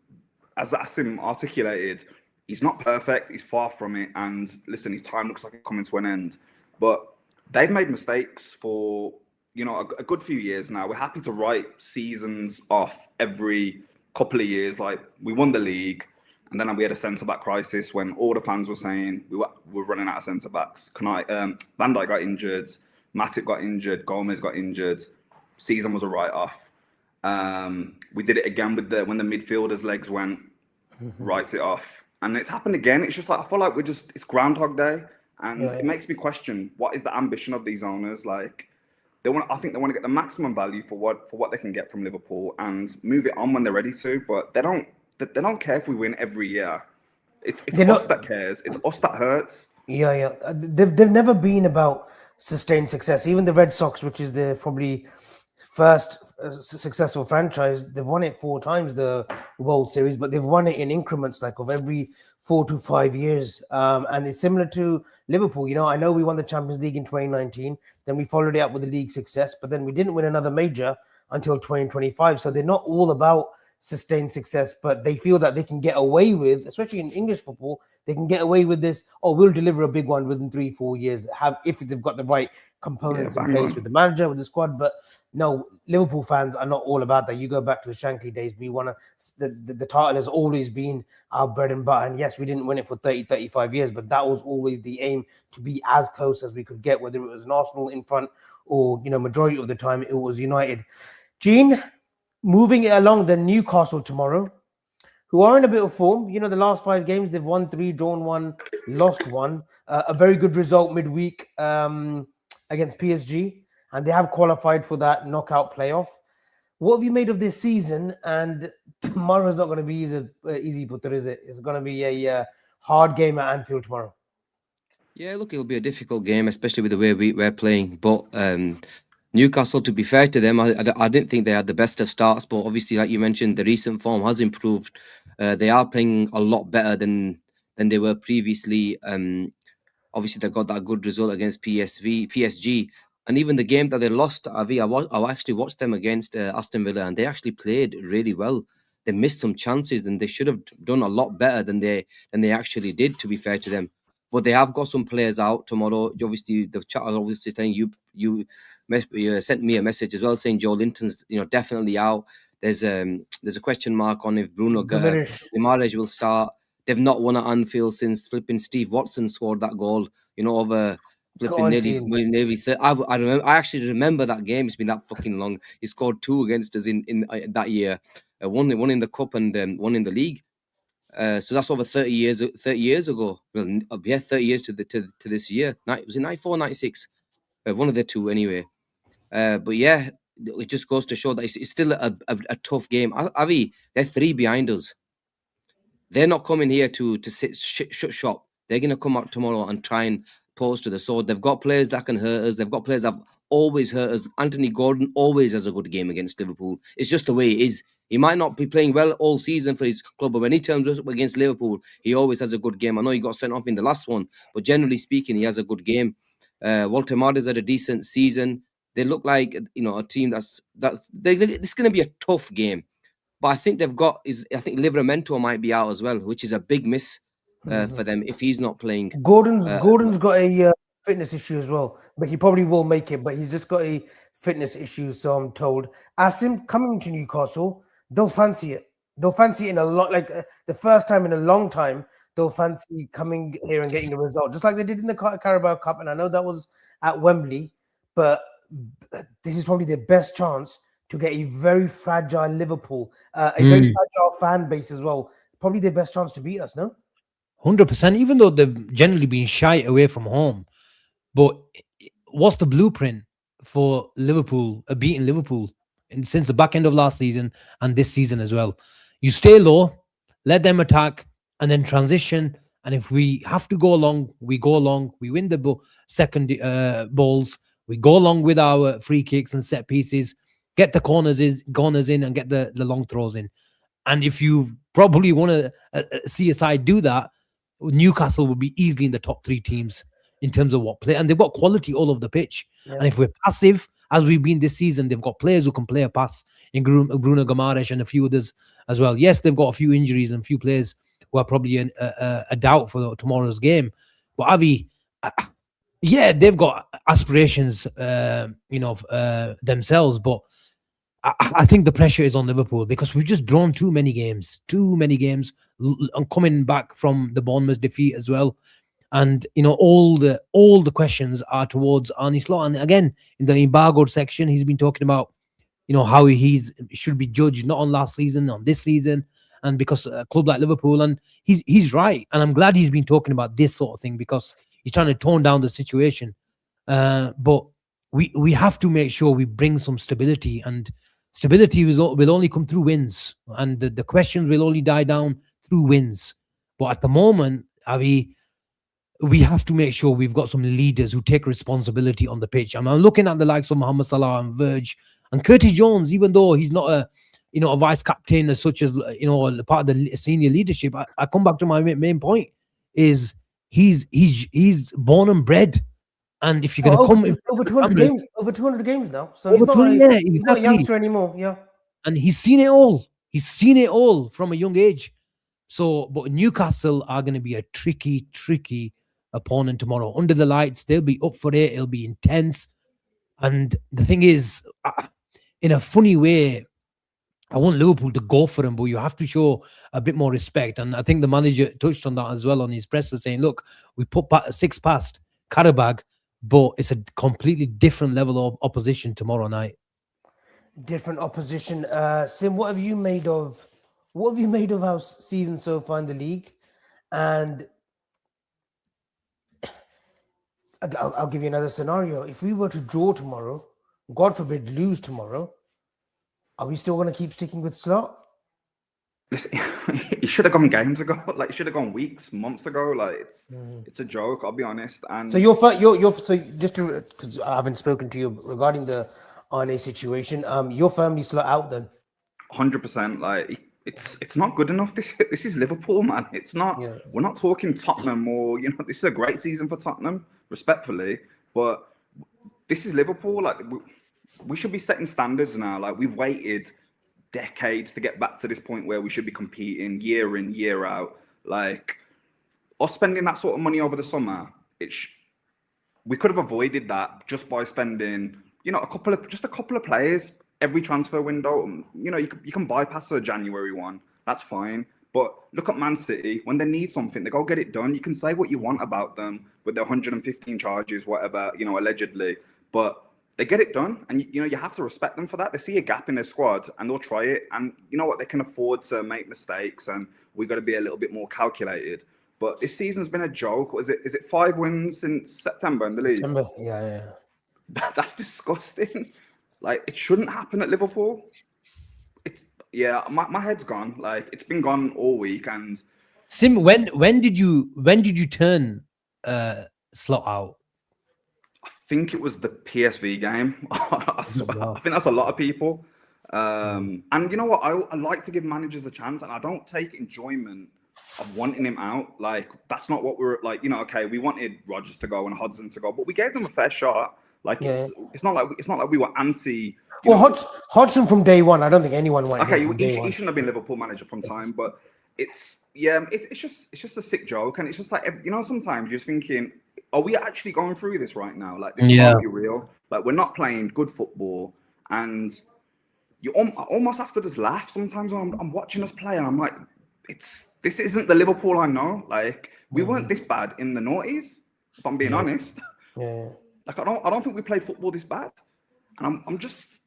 D: as Asim articulated, He's not perfect. He's far from it. And listen, his time looks like it's coming to an end. But they've made mistakes for, you know, a good few years now. We're happy to write seasons off every couple of years. Like, we won the league, and then we had a centre-back crisis when all the fans were saying we were running out of centre-backs. Van Dijk got injured, Matip got injured, Gomez got injured. Season was a write-off. We did it again with when the midfielders' legs went, write it off. And it's happened again. It's just like, I feel like it's Groundhog Day. And it makes me question, what is the ambition of these owners? Like, I think they want to get the maximum value for what they can get from Liverpool and move it on when they're ready to. But they don't care if we win every year. It's us that cares. It's us that hurts.
B: Yeah. They've never been about sustained success. Even the Red Sox, which is the probably first successful franchise, they've won it 4 times, the World Series, but they've won it in increments like of every 4 to 5 years. And it's similar to Liverpool. You know, I know we won the Champions League in 2019, then we followed it up with the league success, but then we didn't win another major until 2025. So they're not all about sustained success, but they feel that they can get away with, especially in English football, they can get away with this. Oh, we'll deliver a big one within 3-4 years, if they've got the right components in place with the manager, with the squad. But no, Liverpool fans are not all about that. You go back to the Shankly days, we want to, the title has always been our bread and butter. And yes, we didn't win it for 35 years, but that was always the aim, to be as close as we could get, whether it was an Arsenal in front or, you know, majority of the time it was United. Gene, moving it along, then Newcastle tomorrow, who are in a bit of form. You know, the last 5 games, they've won 3, drawn 1, lost 1. A very good result midweek against PSG, and they have qualified for that knockout playoff. What have you made of this season? And tomorrow's not going to be easy, Putter, is it? It's going to be a hard game at Anfield tomorrow.
C: Yeah, look, it'll be a difficult game, especially with the way we're playing. But Newcastle, to be fair to them, I didn't think they had the best of starts, but obviously, like you mentioned, the recent form has improved. They are playing a lot better than they were previously. Obviously, they got that good result against PSG, and even the game that they lost, I actually watched them against Aston Villa, and they actually played really well. They missed some chances, and they should have done a lot better than they actually did, to be fair to them. But they have got some players out tomorrow. Obviously, the chat is obviously saying you sent me a message as well saying Joe Linton's definitely out. There's a question mark on if Bruno Guimaraes will start. They've not won at Anfield since flipping Steve Watson scored that goal. Over flipping nearly 30. I actually remember that game. It's been that fucking long. He scored 2 against us in that year. One in the cup and one in the league. So that's over 30 years ago. Well, 30 years to this year. Was it 94, 96? One of the two anyway. But yeah, it just goes to show that it's still a tough game. Avi, they're 3 behind us. They're not coming here to sit shut shop. They're going to come out tomorrow and try and pose to the sword. They've got players that can hurt us. They've got players that have always hurt us. Anthony Gordon always has a good game against Liverpool. It's just the way it is. He might not be playing well all season for his club, but when he turns up against Liverpool, he always has a good game. I know he got sent off in the last one, but generally speaking, he has a good game. Walter Martinez had a decent season. They look like a team it's going to be a tough game. But I think I think Livramento might be out as well, which is a big miss for them if he's not playing.
B: Gordon's got a fitness issue as well, but he probably will make it. But he's just got a fitness issue, so I'm told. Asim coming to Newcastle, they'll fancy it. They'll fancy it in a lot, like the first time in a long time. They'll fancy coming here and getting a result, just like they did in the Carabao Cup. And I know that was at Wembley, but this is probably their best chance to get a very fragile Liverpool, a very fragile fan base as well. Probably their best chance to beat us, no?
E: 100%, even though they've generally been shy away from home. But what's the blueprint for Liverpool, beating Liverpool since the back end of last season and this season as well? You stay low, let them attack, and then transition. And if we have to go along, we go along. We win the second balls. We go along with our free kicks and set pieces. Get the corners in and get the long throws in. And if you probably want to see a side do that, Newcastle will be easily in the top 3 teams in terms of what play. And they've got quality all over the pitch. Yeah. And if we're passive, as we've been this season, they've got players who can play a pass in Bruno Guimaraes and a few others as well. Yes, they've got a few injuries and a few players who are probably a doubt for tomorrow's game. But Avi, yeah, they've got aspirations, themselves, but I think the pressure is on Liverpool because we've just drawn too many games, and coming back from the Bournemouth defeat as well. And all the questions are towards Arne Slot. And again, in the embargoed section, he's been talking about how he should be judged not on last season, on this season, and because a club like Liverpool, and he's right. And I'm glad he's been talking about this sort of thing because he's trying to tone down the situation. But we have to make sure we bring some stability, and stability will only come through wins, and the questions will only die down through wins. But at the moment, we have to make sure we've got some leaders who take responsibility on the pitch. And I'm looking at the likes of Mohamed Salah and Verge and Curtis Jones, even though he's not a vice captain as such as part of the senior leadership. I come back to my main point is he's born and bred. And if you're going to come
B: over 200 games now, so he's not a youngster anymore. Yeah,
E: and he's seen it all. He's seen it all from a young age. So, but Newcastle are going to be a tricky opponent tomorrow. Under the lights, they'll be up for it. It'll be intense. And the thing is, in a funny way, I want Liverpool to go for them, but you have to show a bit more respect. And I think the manager touched on that as well on his presser, saying, "Look, we put 6 past Karabag, but it's a completely different level of opposition tomorrow night."
B: Different opposition. Sim, what have you made of our season so far in the league? And I'll give you another scenario. If we were to draw tomorrow, God forbid lose tomorrow, are we still going to keep sticking with Slot?
D: Listen, he should have gone games ago. Like, he should have gone weeks, months ago. Like, it's a joke. I'll be honest. And
B: so so just to, because I haven't spoken to you regarding the Arne situation. You're firmly Slot out then.
D: 100%. Like, it's not good enough. This is Liverpool, man. It's not. Yeah. We're not talking Tottenham or this is a great season for Tottenham, respectfully. But this is Liverpool. Like, we should be setting standards now. Like, we've waited decades to get back to this point where we should be competing year in, year out. Like, us spending that sort of money over the summer, we could have avoided that just by spending, a couple of players every transfer window. You can bypass a January one. That's fine. But look at Man City. When they need something, they go get it done. You can say what you want about them with their 115 charges, whatever, allegedly. But they get it done, and you have to respect them for that. They see a gap in their squad, and they'll try it. And you know what? They can afford to make mistakes, and we've got to be a little bit more calculated. But this season's been a joke. Is it 5 wins since September in the league?
B: Yeah.
D: That's disgusting. Like, it shouldn't happen at Liverpool. My head's gone. Like, it's been gone all week. And
E: Sim, when did you turn Slot out?
D: I think it was the PSV game. I think that's a lot of people. And you know what? I like to give managers a chance, and I don't take enjoyment of wanting him out. Like, that's not what we're like. Okay, we wanted Rodgers to go and Hodgson to go, but we gave them a fair shot. Like, it's not like we were anti.
B: Hodgson from day one. I don't think anyone wanted.
D: Okay, he shouldn't have been Liverpool manager from time, but it's just a sick joke, and it's just like, sometimes you're just thinking, are we actually going through this right now? Like, this can't be real. Like, we're not playing good football, and you almost have to just laugh sometimes when I'm watching us play, and I'm like, this isn't the Liverpool I know. Like, we weren't this bad in the noughties, if I'm being honest.
B: Yeah.
D: Like, I don't think we played football this bad, and I'm just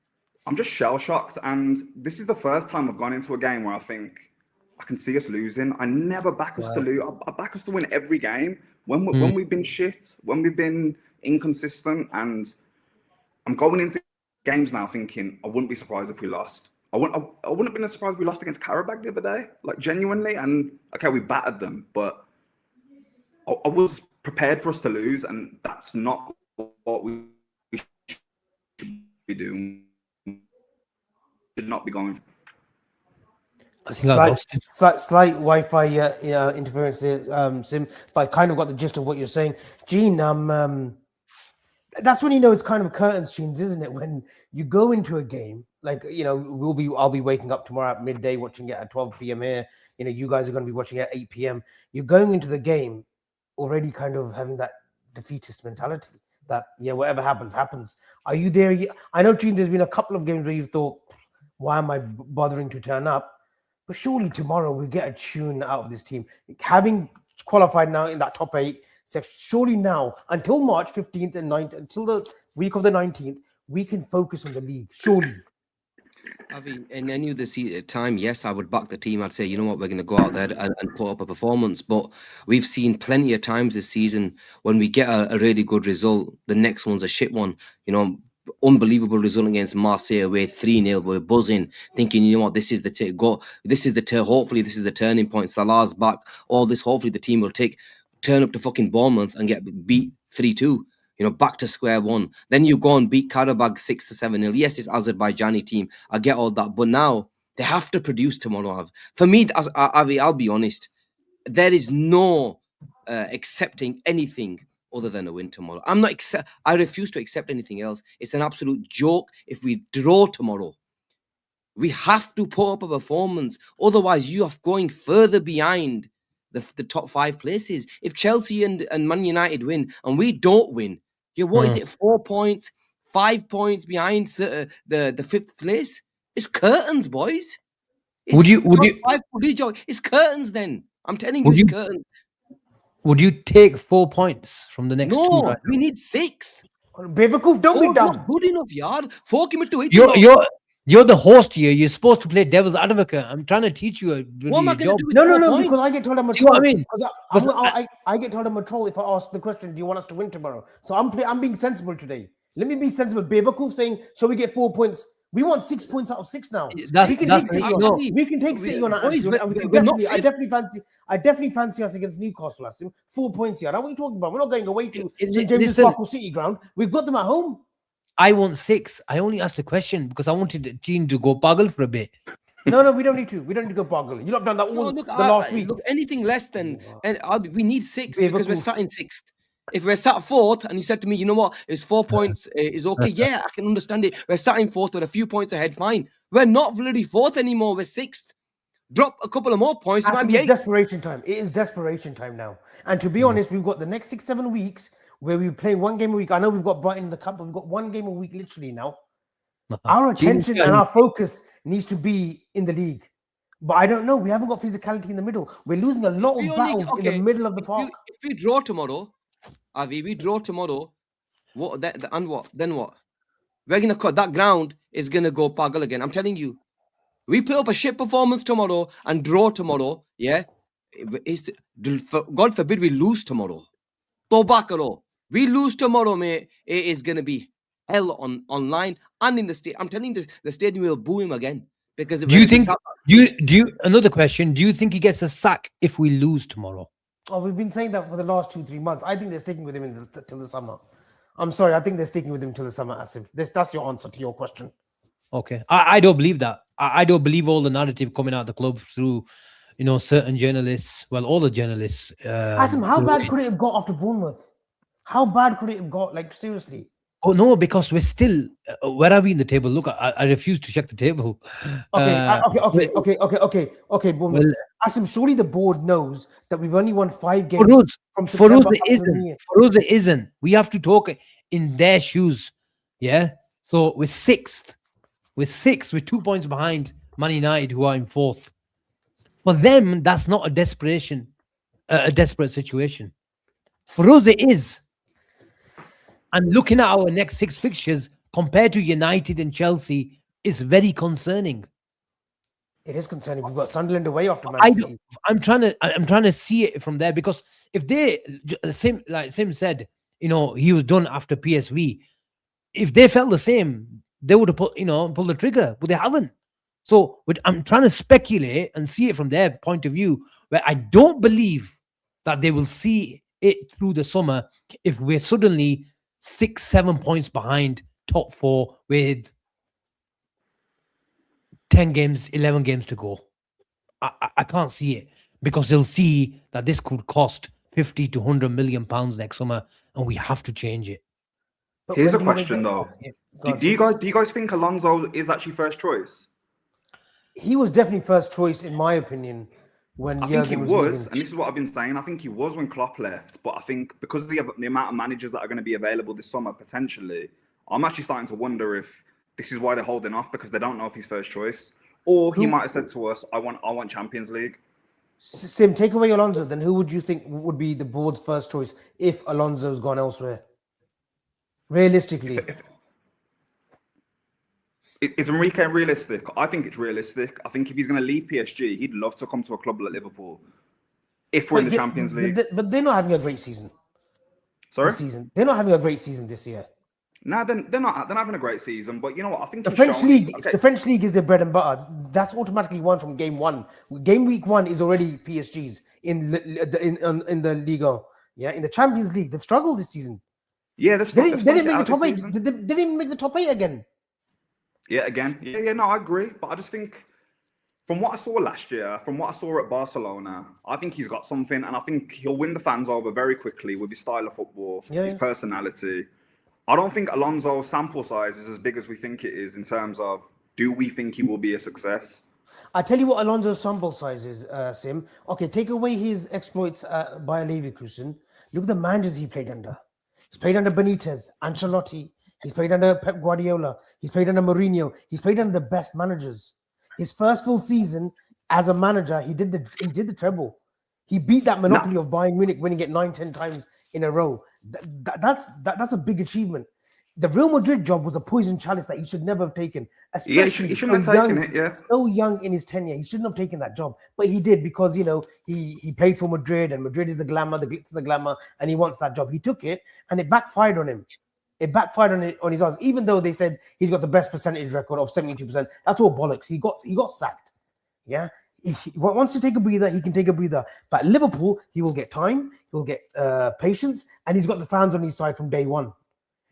D: shell shocked. And this is the first time I've gone into a game where I think I can see us losing. I never back us to lose. I back us to win every game. When we've been shit, when we've been inconsistent, and I'm going into games now thinking I wouldn't be surprised if we lost. I wouldn't have been surprised if we lost against Karabag the other day, like, genuinely. And okay, we battered them, but I was prepared for us to lose, and that's not what we should be doing. Should not be going.
B: Slight Wi-Fi interference there, Sim, but I kind of got the gist of what you're saying. Gene, that's when it's kind of curtains, Genes, isn't it? When you go into a game like, you know, I'll be waking up tomorrow at midday watching it at 12 p.m. here. You know, you guys are going to be watching it at 8 p.m. You're going into the game already kind of having that defeatist mentality that, yeah, whatever happens, happens. Are you there yet? I know, Gene, there's been a couple of games where you've thought, why am I bothering to turn up? But surely tomorrow we get a tune out of this team. Having qualified now in that top 8, so surely now, until March 15th and 9th, until the week of the 19th, we can focus on the league, surely.
C: Avi, in any of the time, yes, I would back the team. I'd say, you know what, we're going to go out there and put up a performance. But we've seen plenty of times this season when we get a really good result, the next one's a shit one. You know, unbelievable result against Marseille away 3-0. We're buzzing, thinking, you know what, this is the hopefully this is the turning point. Salah's back. All this, hopefully the team will turn up to fucking Bournemouth and get beat 3-2. You know, back to square one. Then you go and beat Karabakh 6-7-0. Yes, it's Azerbaijani team. I get all that. But now they have to produce tomorrow. For me, Avi, I'll be honest. There is no accepting anything other than a win tomorrow. I refuse to accept anything else. It's an absolute joke if we draw tomorrow. We have to put up a performance. Otherwise, you are going further behind the top 5 places. If Chelsea and Man United win and we don't win, what is it? 4 points, 5 points behind the 5th place. It's curtains, boys. It's curtains. Then I'm telling you, it's curtains.
E: Would you take 4 points from the next 2?
C: No, we need 6.
B: Bevakuf, don't be dumb.
C: Not good enough, yard. 4 give it to it.
E: You're the host here. You're supposed to play devil's advocate. I'm trying to teach you
C: what am I going to do with
B: No, because I get told I'm a troll.
E: See what I mean?
B: Because I get told I'm a troll if I ask the question, do you want us to win tomorrow? So I'm being sensible today. Let me be sensible. Bevakuf saying, shall we get 4 points? We want 6 points out of 6 now. We can take City on our attitude. I definitely fancy us against Newcastle, Asim. 4 points here. What are you talking about? We're not going away to St. James's Park or City Ground. We've got them at home.
E: I want 6. I only asked a question because I wanted Gene to go pagal for a bit.
B: No, we don't need to. We don't need to go pagal. You've not done that all the last week.
C: Look, anything less than... we need 6 because we're sat in 6th. If we're sat 4th and you said to me, you know what, is 4 points is okay. Yeah, I can understand it. We're sat in 4th with a few points ahead. Fine. We're not really 4th anymore. We're 6th. Drop a couple of more points. It might be 8th.
B: Desperation time. It is desperation time now. And to be honest, we've got the next 6-7 weeks where we play 1 game a week. I know we've got Brighton in the cup, but we've got 1 game a week literally now. Our attention and our focus needs to be in the league. But I don't know. We haven't got physicality in the middle. We're losing a lot of battles in the middle of the park.
C: If we draw tomorrow, Avi, then what? We're going to cut that ground is going to go pagal again. I'm telling you. We put up a shit performance tomorrow and draw tomorrow. Yeah. God forbid we lose tomorrow. Tobacco. We lose tomorrow, mate. It is going to be hell online and in the state. I'm telling you, the stadium will boo him again. Because
E: another question, do you think he gets a sack if we lose tomorrow?
B: Oh, we've been saying that for the last 2-3 months. I think they're sticking with him till the summer. I'm sorry, I think they're sticking with him till the summer, Asim. That's your answer to your question.
E: Okay. I don't believe that. I don't believe all the narrative coming out of the club through, certain journalists. Well, all the journalists.
B: Asim, how bad could it have got after Bournemouth? How bad could it have got? Like, seriously?
E: Oh, no, because we're still... where are we in the table? Look, I refuse to check the table.
B: Okay, Bournemouth. Well, Asim, surely the board knows that we've only won 5 games from September.
E: For us, it isn't. We have to talk in their shoes. Yeah? So we're 6th. We're 6th with 2 points behind Man United, who are in 4th. For them, that's not a desperate situation. For us, it is. And looking at our next 6 fixtures compared to United and Chelsea is very concerning.
B: It is concerning. We've got Sunderland away after Man City.
E: I'm trying to see it from there because if they, like Sim said, he was done after PSV. If they felt the same, they would have pulled the trigger, but they haven't. So I'm trying to speculate and see it from their point of view, where I don't believe that they will see it through the summer if we're suddenly 6-7 points behind top 4 with 10 games, 11 games to go. I can't see it because they'll see that this could cost 50 to 100 million pounds next summer and we have to change it.
B: But
D: Here's a
B: when do you make
D: question
B: that-
D: though.
B: Yeah, go on,
D: Do you guys think Alonso is actually first choice?
B: he was definitely first choice in my opinion when
D: I think he
B: Jurgen was
D: was,
B: leaving.
D: and this is what I've been saying. I think he was when Klopp left, but I think because of the amount of managers that are going to be available this summer potentially, I'm actually starting to wonder if this is why they're holding off, because they don't know if he's first choice, or he might have said to us, "I want Champions League."
B: Sim, take away Alonso, then who would you think would be the board's first choice if Alonso's gone elsewhere? Realistically,
D: Is Enrique realistic? I think it's realistic. I think if he's going to leave PSG, he'd love to come to a club like Liverpool if we're in the Champions League.
B: But they're not having a great season.
D: Sorry?
B: This season, they're not having a great season this year.
D: No, they're not. They're having a great season, but you know what? I think
B: The
D: he's
B: French
D: shown-
B: league,
D: okay.
B: if the French league is their bread and butter, that's automatically won from game one. Game week one is already PSG's in the Liga. Yeah, in the Champions League, they've struggled this season.
D: Yeah,
B: They didn't make the
D: out
B: top
D: this
B: eight.
D: season.
B: They didn't even make the top eight again.
D: Yeah, again. Yeah, no, I agree. But I just think from what I saw last year, from what I saw at Barcelona, I think he's got something, and I think he'll win the fans over very quickly with his style of football, his personality. I don't think Alonso's sample size is as big as we think it is in terms of, do we think he will be a success?
B: I tell you what, Alonso's sample size is, Sim. Okay, take away his exploits by Leverkusen. Look at the managers he played under. He's played under Benitez, Ancelotti. He's played under Pep Guardiola. He's played under Mourinho. He's played under the best managers. His first full season as a manager, he did the treble. He beat that monopoly of Bayern Munich, winning it 9-10 times in a row. That's a big achievement. The Real Madrid job was a poison chalice that he should never have taken. Especially
D: he shouldn't have taken it. Yeah,
B: so young in his tenure, he shouldn't have taken that job, but he did because he played for Madrid, and Madrid is the glamour, the glitz and the glamour, and he wants that job. He took it, and it backfired on him. It backfired on his odds, even though they said he's got the best percentage record of 72%. That's all bollocks. He got sacked. Yeah. He wants to take a breather, he can take a breather. But Liverpool, he will get time, he'll get patience, and he's got the fans on his side from day one.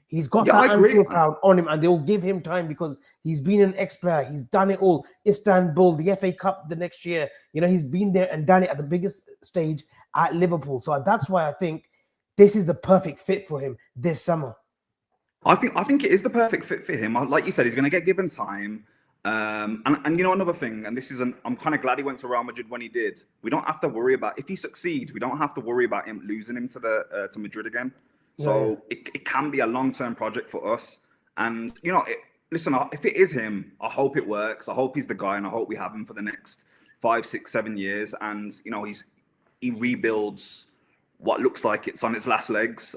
B: He's got that Anfield crowd on him, and they'll give him time because he's been an ex-player. He's done it all. Istanbul, the FA Cup the next year. He's been there and done it at the biggest stage at Liverpool. So that's why I think this is the perfect fit for him this summer.
D: I think it is the perfect fit for him. Like you said, he's going to get given time. And another thing, and this is I'm kind of glad he went to Real Madrid when he did. We don't have to worry about, if he succeeds, we don't have to worry about him losing him to Madrid again. So it can be a long-term project for us. And listen, if it is him, I hope it works. I hope he's the guy, and I hope we have him for the next 5, 6, 7 years. And he rebuilds what looks like it's on its last legs.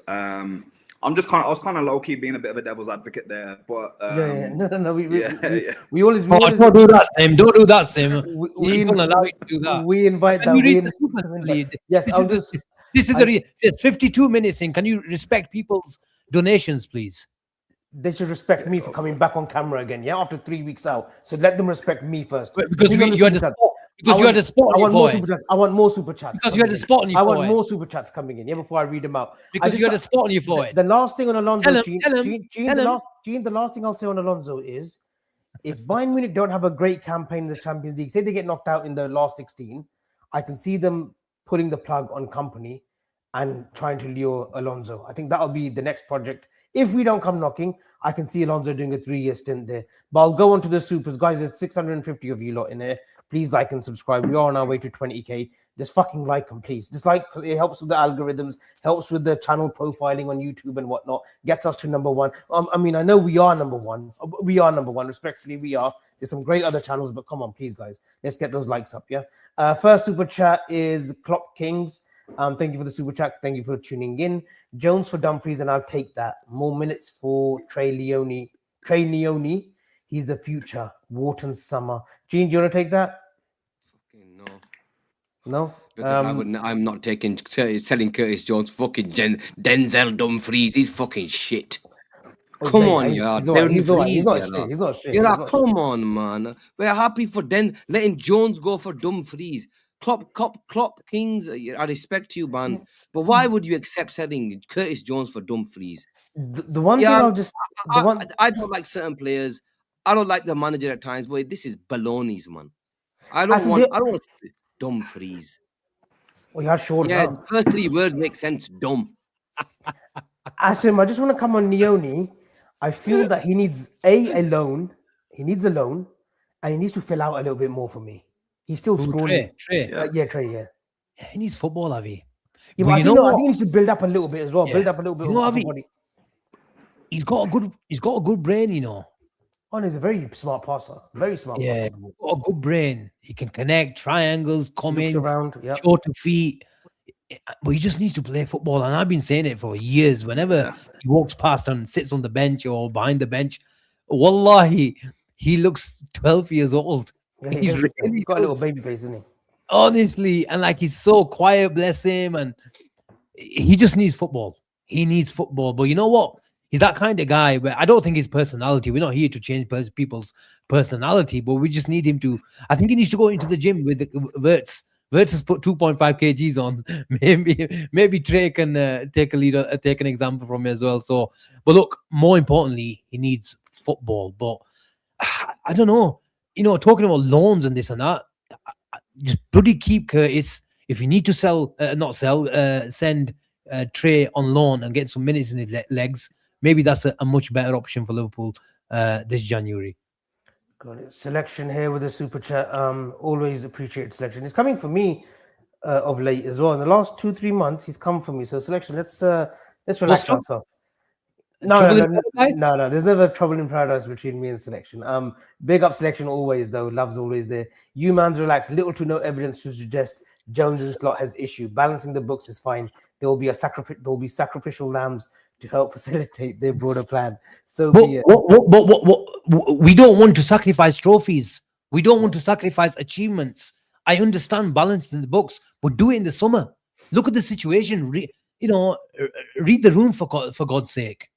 D: I was kind of low key being a bit of a devil's advocate there, but
B: no. We always
E: don't do that, Sam. Don't do that, Sam. We don't allow you to do that.
B: We invite
E: Can
B: that.
E: you read the super lead?
B: Yes,
E: this is there's 52 minutes in. Can you respect people's donations, please?
B: They should respect me for coming back on camera again. Yeah, after 3 weeks out. So let them respect me first.
E: Because you had a spot. Because you had a spot.
B: I want more super chats. I want more super chats.
E: Because you had a spot on your forehead.
B: I want more super chats coming in. Yeah, before I read them out.
E: Because you had a spot on your forehead.
B: The last thing on Alonso,
E: Gene,
B: the last thing I'll say on Alonso is, if Bayern Munich don't have a great campaign in the Champions League, say they get knocked out in the last 16, I can see them putting the plug on Company and trying to lure Alonso. I think that'll be the next project. If we don't come knocking, I can see Alonso doing a 3-year stint there. But I'll go on to the supers. Guys, there's 650 of you lot in there. Please like and subscribe. We are on our way to 20k. Just fucking like them, please. Just like, it helps with the algorithms, helps with the channel profiling on YouTube and whatnot, gets us to number one. I know we are number one. We are number one. Respectfully, we are. There's some great other channels, but come on, please, guys. Let's get those likes up, yeah? First super chat is Klopp Kings. Thank you for the super chat. Thank you for tuning in. Jones for Dumfries, and I'll take that. More minutes for Trey Leone. He's the future. Wharton Summer. Gene, do you want to take that?
C: No.
B: No?
C: Because I'm not selling Curtis Jones. Fucking Denzel Dumfries. He's fucking shit. Come on, yeah.
B: He's not shit.
C: Come on, man. We're happy for letting Jones go for Dumfries. Klopp Kings, I respect you, man. But why would you accept selling Curtis Jones for Dumfries?
B: The one thing I'll just...
C: I don't like certain players. I don't like the manager at times, but this is baloney's, man. I don't want Dumfries.
B: Well, yeah, sure.
C: Yeah, the first 3 words make sense. Dumb.
B: Asim, I just want to come on Neoni. I feel that he needs a loan. He needs a loan, and he needs to fill out a little bit more for me. He's still
E: Who,
B: scrawny.
E: Trey.
D: Yeah.
B: Yeah, Trey. Yeah.
E: He needs football, Avi.
B: Yeah,
E: But
B: but I
E: you
B: think
E: know
B: no, I
E: what?
B: think he needs to build up a little bit as well.
E: Yeah.
B: Build up a little bit
E: You know,
B: of upper
E: Avi,
B: body.
E: he's got a good brain, you know.
B: Oh, and he's a very smart passer. Very smart
E: Yeah,
B: passer.
E: he's got a good brain. He can connect triangles, come
B: Looks
E: in,
B: around. Yeah.
E: short to feet. But he just needs to play football, and I've been saying it for years. Whenever
D: Yeah.
E: he walks past and sits on the bench or behind the bench, wallahi, he looks 12 years old.
B: Yeah,
E: He's really
B: he's got a little
E: does.
B: baby face, isn't he?
E: Honestly, and like he's so quiet, bless him, and he just needs football. He needs football. But you know what? He's that kind of guy where I don't think his personality, we're not here to change people's personality, but we just need him to. I think he needs to go into the gym with Verts. Verts has put 2.5 kgs on. Maybe Trey can take an example from him as well. So, but look, more importantly, he needs football. But I don't know. You know, talking about loans and this and that, just bloody keep Curtis. If you need to send Trey on loan and get some minutes in his legs, maybe that's a much better option for Liverpool this January.
B: Got it. Selection here with the super chat. Always appreciate selection. It's coming for me of late as well. In the last 2-3 months, he's come for me. So selection, let's relax
E: up?
B: ourselves.
E: Trouble in paradise?
B: No. There's never trouble in paradise between me and selection. Big up selection always though. Love's always there. You man's relax. Little to no evidence to suggest Jones and Slot has issue. Balancing the books is fine. There will be sacrificial lambs to help facilitate their broader plan. So
E: But
B: be it.
E: we don't want to sacrifice trophies. We don't want to sacrifice achievements. I understand balancing the books, but do it in the summer. Look at the situation. Read the room for God's sake.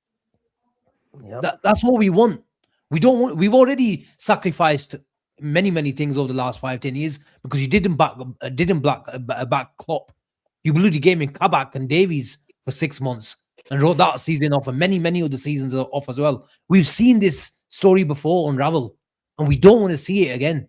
B: Yep.
E: That's what we want. We don't want. We've already sacrificed many things over the last 5-10 years because you didn't back Klopp. You bloody gave him Kabak and Davies for 6 months and wrote that season off and many other seasons off as well. We've seen this story before unravel, and we don't want to see it again.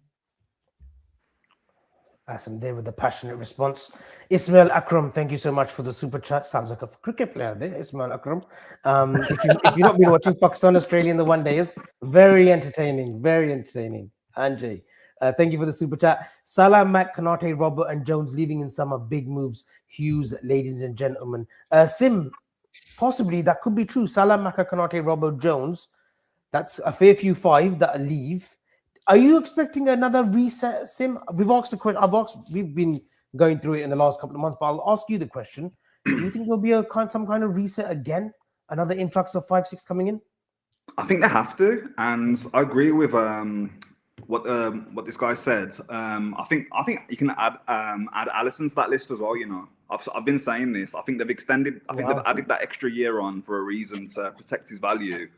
B: Asim there with the passionate response. Ismail Akram, thank you so much for the super chat. Sounds like a cricket player there, Ismail Akram. If you've not been watching Pakistan, Australia in the one days, very entertaining, very entertaining. Anjay, thank you for the super chat. Salah, Mac, Kanate, Robert, and Jones leaving in summer. Big moves. Hughes, ladies and gentlemen. Sim, possibly that could be true. Salah, Mac, Kanate, Robert, Jones. That's a fair few 5 that leave. Are you expecting another reset, Sim? We've asked the question. We've been going through it in the last couple of months, but I'll ask you the question. Do you think there'll be some kind of reset again? Another influx of 5-6 coming in?
D: I think they have to, and I agree with what this guy said. I think you can add Alisson to that list as well. You know, I've been saying this. I think they've extended. I think they've added that extra year on for a reason to protect his value,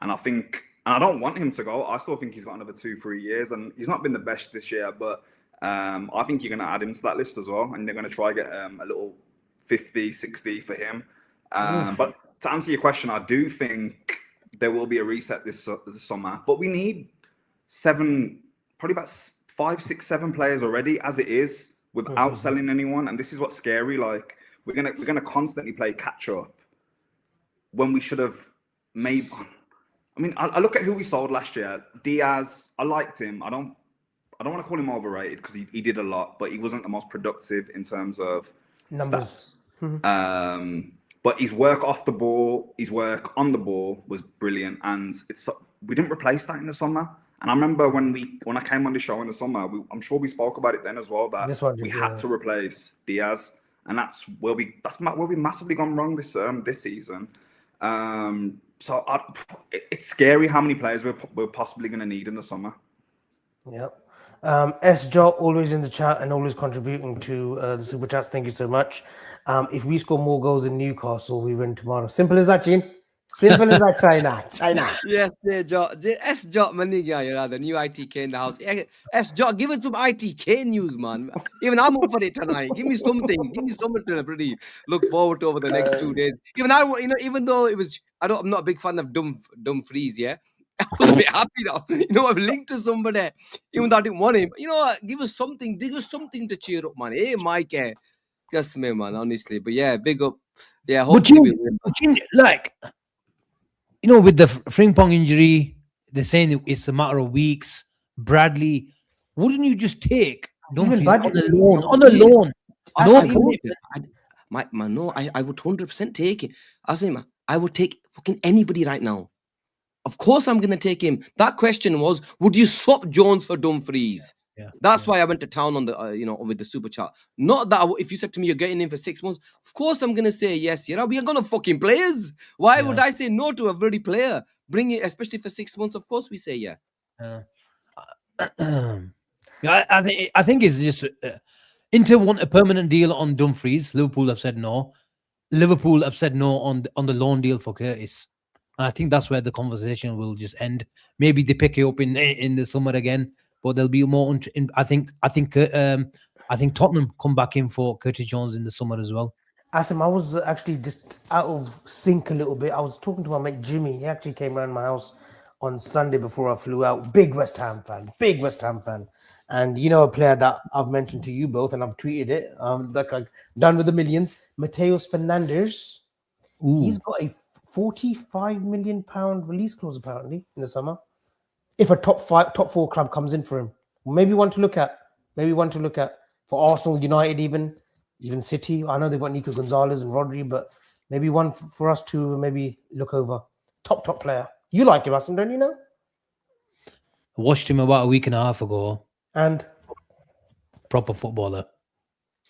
D: and I don't want him to go. I still think he's got another 2-3 years, and he's not been the best this year. But I think you're going to add him to that list as well, and they're going to try get a little 50, 60 for him. But to answer your question, I do think there will be a reset this summer. But we need probably about 5, 6, 7 players already as it is without selling anyone. And this is what's scary. Like we're gonna constantly play catch up when we should have made. I mean, I look at who we sold last year. Diaz, I liked him. I don't want to call him overrated because he did a lot, but he wasn't the most productive in terms of
B: numbers.
D: Stats. But his work off the ball, his work on the ball was brilliant, and we didn't replace that in the summer. And I remember when I came on the show in the summer, I'm sure we spoke about it then as well that we had to replace Diaz, and that's where we massively gone wrong this season. So it's scary how many players we're possibly going to need in the summer.
B: Yep. S-Jot, always in the chat and always contributing to the super chats. Thank you so much. If we score more goals in Newcastle, we win tomorrow. Simple as that, Gene. Simple as that, China.
C: Yes, S-Jot, the new ITK in the house. S-Jot, give us some ITK news, man. Even I'm up for it tonight. Give me something. Give me something to really look forward to over the next 2 days. Even though it was, I'm not a big fan of Dumfries, yeah. I was a bit happy though. I'm linked to somebody, even though I didn't want him. Give us something to cheer up, man. Hey, Mike, just me, man, honestly. But yeah, big up Yeah,
E: But
C: hopefully we win.
E: like, with the Frimpong injury, they're saying it's a matter of weeks. Bradley, wouldn't you just take Dumfries on
B: Bradley-
E: a loan? On a
C: Yeah.
E: loan.
B: As
E: Not
B: I
E: even
C: told
E: if-
C: you, I would 100% take it. Asim, I would take fucking anybody right now. Of course, I'm gonna take him. That question was, would you swap Jones for Dumfries?
E: Yeah,
C: That's why I went to town on the, with the super chat. Not that if you said to me you're getting in for 6 months, of course I'm gonna say yes. We are gonna fucking players. Why would I say no to a bloody player? Bring it, especially for 6 months. Of course we say yeah.
E: Yeah, I think it's just Inter want a permanent deal on Dumfries. Liverpool have said no. Liverpool have said no on the loan deal for Curtis. And I think that's where the conversation will just end. Maybe they pick it up in the summer again, but there'll be more. I think Tottenham come back in for Curtis Jones in the summer as well.
B: Asim, I was actually just out of sync a little bit. I was talking to my mate Jimmy. He actually came around my house on Sunday before I flew out. Big West Ham fan. And a player that I've mentioned to you both, and I've tweeted it. Like I've done with the millions. Mateus Fernandes.
E: Ooh.
B: He's got a £45 million release clause apparently in the summer. If a top 4 club comes in for him, maybe one to look at. For Arsenal, United, even City. I know they've got Nico Gonzalez and Rodri, but maybe one for us to maybe look over. Top player. You like him, Asim, don't you know?
E: I watched him about a week and a half ago.
B: And
E: proper footballer.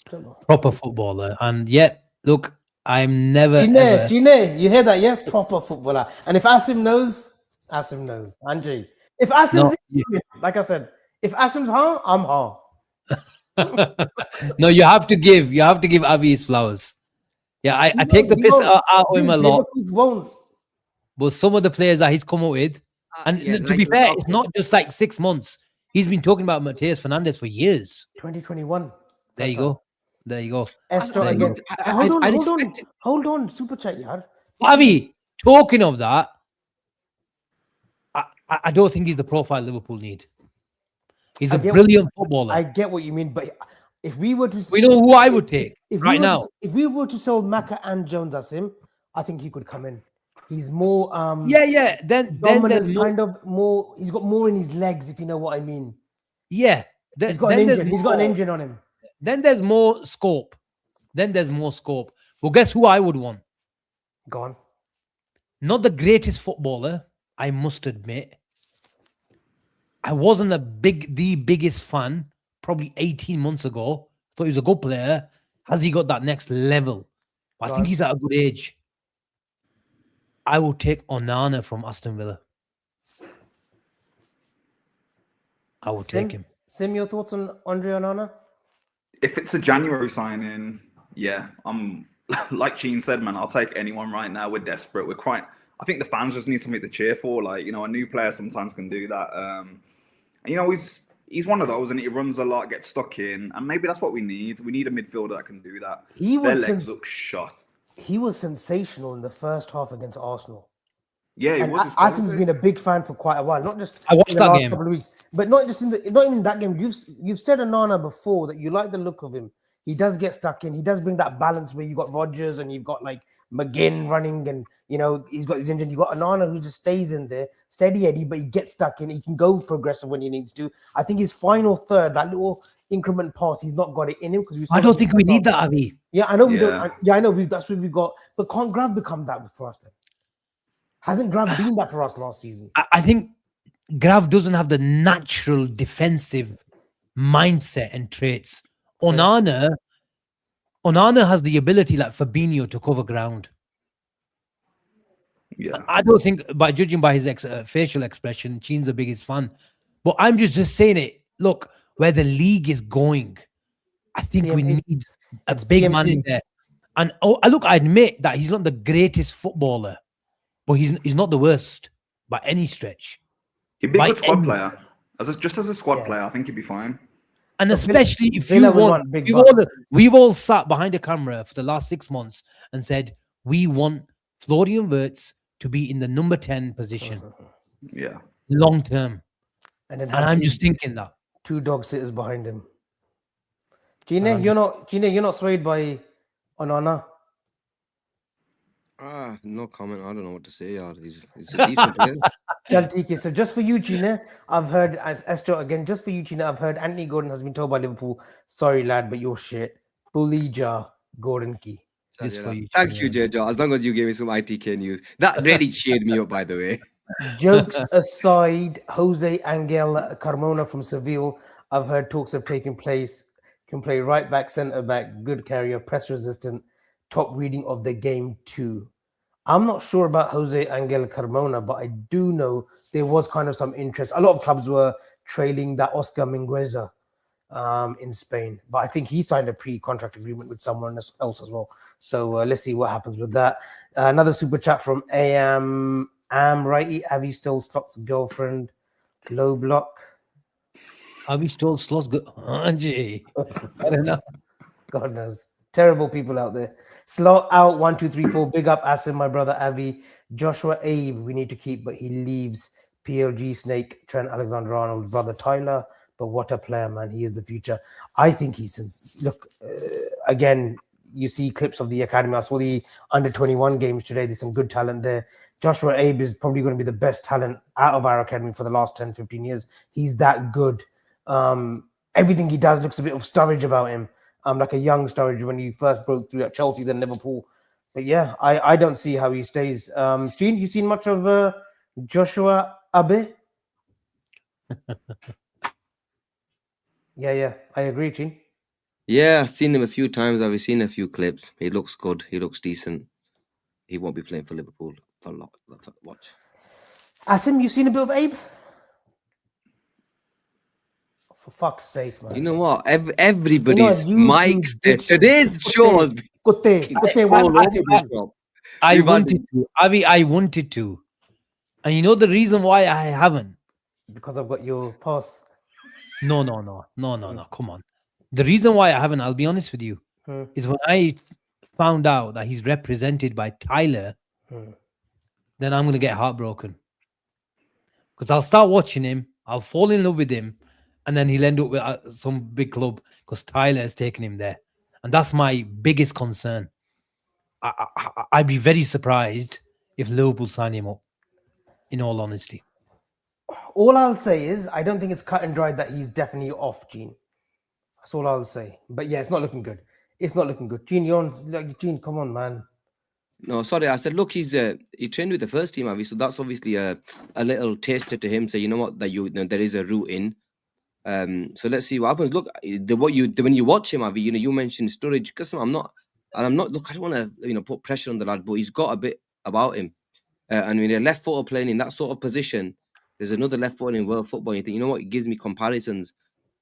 B: don't know.
E: Proper footballer. And yeah, look, I'm never.
B: Gine, you hear that? Yeah, proper footballer. And if Asim knows. Angie. If Asim's like I said, if Asim's ha, I'm ha.
E: No, you have to give Avi his flowers. Yeah, I take the piss out of him a lot.
B: Won't.
E: But some of the players that he's come up with, and to be fair, it's not just like 6 months. He's been talking about Mateus Fernandes for years.
B: 2021.
E: There you go.
B: Esther again. Hold on. Super chat, yard.
E: Avi, talking of that, I don't think he's the profile Liverpool need. He's a brilliant footballer.
B: I get what you mean, but if we were to,
E: we know who I would take right now.
B: If we were to sell Maka and Jones as him, I think he could come in. He's more
E: Then there's
B: more. He's got more in his legs, if you know what I mean.
E: Yeah,
B: he's got an engine. He's got an engine on him.
E: Then there's more scope. Well, guess who I would want?
B: Go on.
E: Not the greatest footballer, I must admit. I wasn't the biggest fan probably 18 months ago. Thought he was a good player. Has he got that next level? I think he's at a good age. I will take Onana from Aston Villa. I will take him.
B: Sim, your thoughts on Andre Onana?
D: If it's a January signing, yeah, I'm like Gene said, man, I'll take anyone right now. We're desperate. I think the fans just need something to cheer for. Like, a new player sometimes can do that. He's one of those, and he runs a lot, gets stuck in, and maybe that's what we need. We need a midfielder that can do that. Their legs look shot.
B: He was sensational in the first half against Arsenal.
D: Yeah, he was.
B: Asim's been a big fan for quite a while, not just
E: in the
B: last
E: game.
B: couple of weeks, but not even that game. You've said Onana before that you like the look of him. He does get stuck in. He does bring that balance where you got Rodgers and you've got like McGinn running, and he's got his engine. You got Onana who just stays in there, steady Eddie, but he gets stuck in. He can go progressive when he needs to. I think his final third, that little increment pass, he's not got it in him because
E: I don't think we need that, Avi.
B: Yeah, I know we don't. Yeah, I know that's what we've got. But can't Grav become that for us then? Hasn't Grav been that for us last season?
E: I think Grav doesn't have the natural defensive mindset and traits. Onana has the ability, like Fabinho, to cover ground.
D: Yeah,
E: I don't think, by judging by his facial expression, Chine's the biggest fan. But I'm just saying it. Look, where the league is going, I think we need a big man in there. And look, I admit that he's not the greatest footballer, but he's not the worst by any stretch.
D: He'd be a good squad player. As a squad player, I think he'd be fine.
E: And especially if you want, we've all sat behind a camera for the last 6 months and said, we want Florian Wirtz to be in the number 10 position.
D: Yeah.
E: Long term.
B: And
E: I'm just thinking that.
B: 2 dog sitters behind him. Gine, you're not swayed by Onana?
C: No comment. I don't know what to say. He's a decent player.
B: Jaltiki. So just for you, China, I've heard as Esther again. Just for you, China, I've heard Anthony Gordon has been told by Liverpool, "Sorry, lad, but you're shit." Bulija Gordon Key.
E: Just for you.
C: Thank you, Jojo. As long as you gave me some ITK news, that really cheered me up. By the way,
B: Jokes aside, Jose Angel Carmona from Seville, I've heard talks have taken place. Can play right back, centre back, good carrier, press resistant, top reading of the game too. I'm not sure about Jose Angel Carmona, but I do know there was kind of some interest. A lot of clubs were trailing that Oscar Mingueza in Spain, but I think he signed a pre-contract agreement with someone else as well. So let's see what happens with that. Another super chat from Am Righty. Abby stole Slot's girlfriend. Low block.
E: Are we still slots? Anji. I don't know.
B: God knows. Terrible people out there. Slot out 1, 2, 3, 4. Big up Asim, my brother Avi. Joshua Abe, we need to keep, but he leaves. PLG Snake, Trent Alexander-Arnold, brother Tyler. But what a player, man. He is the future. I think he's look again. You see clips of the academy. I saw the under 21 games today. There's some good talent there. Joshua Abe is probably going to be the best talent out of our academy for the last 10, 15 years. He's that good. Everything he does looks a bit of Sturridge about him. Like a young Sturridge when he first broke through at Chelsea, then Liverpool. But yeah, I don't see how he stays. Gene, you seen much of Joshua Abe? Yeah, I agree, Gene.
C: yeah, I've seen him a few times. I've seen a few clips. He looks good. He looks decent. He won't be playing for Liverpool for a lot. Watch.
B: Asim, you seen a bit of Abe? For fuck's sake, man.
C: You know what? Everybody's
B: YouTube
C: mics.
B: bitches.
C: Today's show has been
B: Kutte,
C: all
B: why-
C: over the shop.
E: I
C: We've had-
E: wanted to. Avi, I wanted to. And you know the reason why I haven't?
B: Because I've got your pass.
E: No. Come on. The reason why I haven't, I'll be honest with you, is when I found out that he's represented by Tyler, then I'm going to get heartbroken. Because I'll start watching him, I'll fall in love with him, and then he'll end up with some big club because Tyler has taken him there. And that's my biggest concern. I'd be very surprised if Liverpool sign him up, in all honesty.
B: All I'll say is I don't think it's cut and dried that he's definitely off, Gene. That's all I'll say. But yeah, it's not looking good. It's not looking good. Gene, you're on. Like, Gene, come on, man.
C: No, sorry. I said, look, he trained with the first team, Avi. So that's obviously a little taster to him. Say, you know what, that there is a route in. So let's see what happens. Look, when you watch him, Avi, you mentioned Sturridge. Because I'm not. Look, I don't want to put pressure on the lad, but he's got a bit about him. And when a left footer playing in that sort of position, there's another left footer in world football. You think, you know what? It gives me comparisons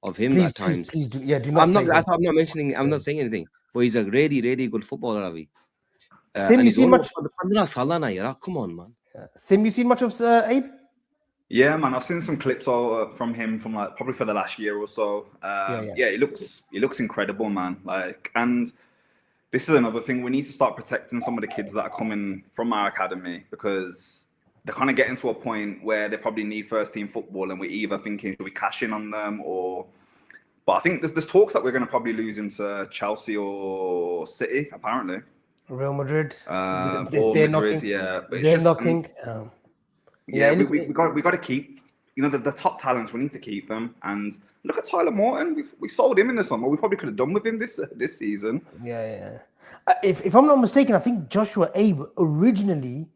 C: of him at times.
B: Please do. Yeah, do not.
C: I'm
B: say
C: not.
B: that.
C: I'm not mentioning. I'm not saying anything. But he's a really, really good footballer, Avi.
B: Sim, you seen much?
C: Come on, man.
B: Sim, you seen much of Abe?
D: Yeah, man, I've seen some clips from him from like probably for the last year or so. Yeah, he looks incredible, man. Like, and this is another thing. We need to start protecting some of the kids that are coming from our academy because they're kind of getting to a point where they probably need first team football, and we're either thinking should we cash in on them or. But I think there's talks that we're going to probably lose him to Chelsea or City, apparently.
B: Real Madrid.
D: Or
B: They're
D: Madrid,
B: knocking.
D: yeah. But it's
B: They're
D: just,
B: knocking.
D: yeah, we got to keep, the top talents. We need to keep them. And look at Tyler Morton. We sold him in the summer. We probably could have done with him this season.
B: Yeah. If I'm not mistaken, I think Joshua Abe originally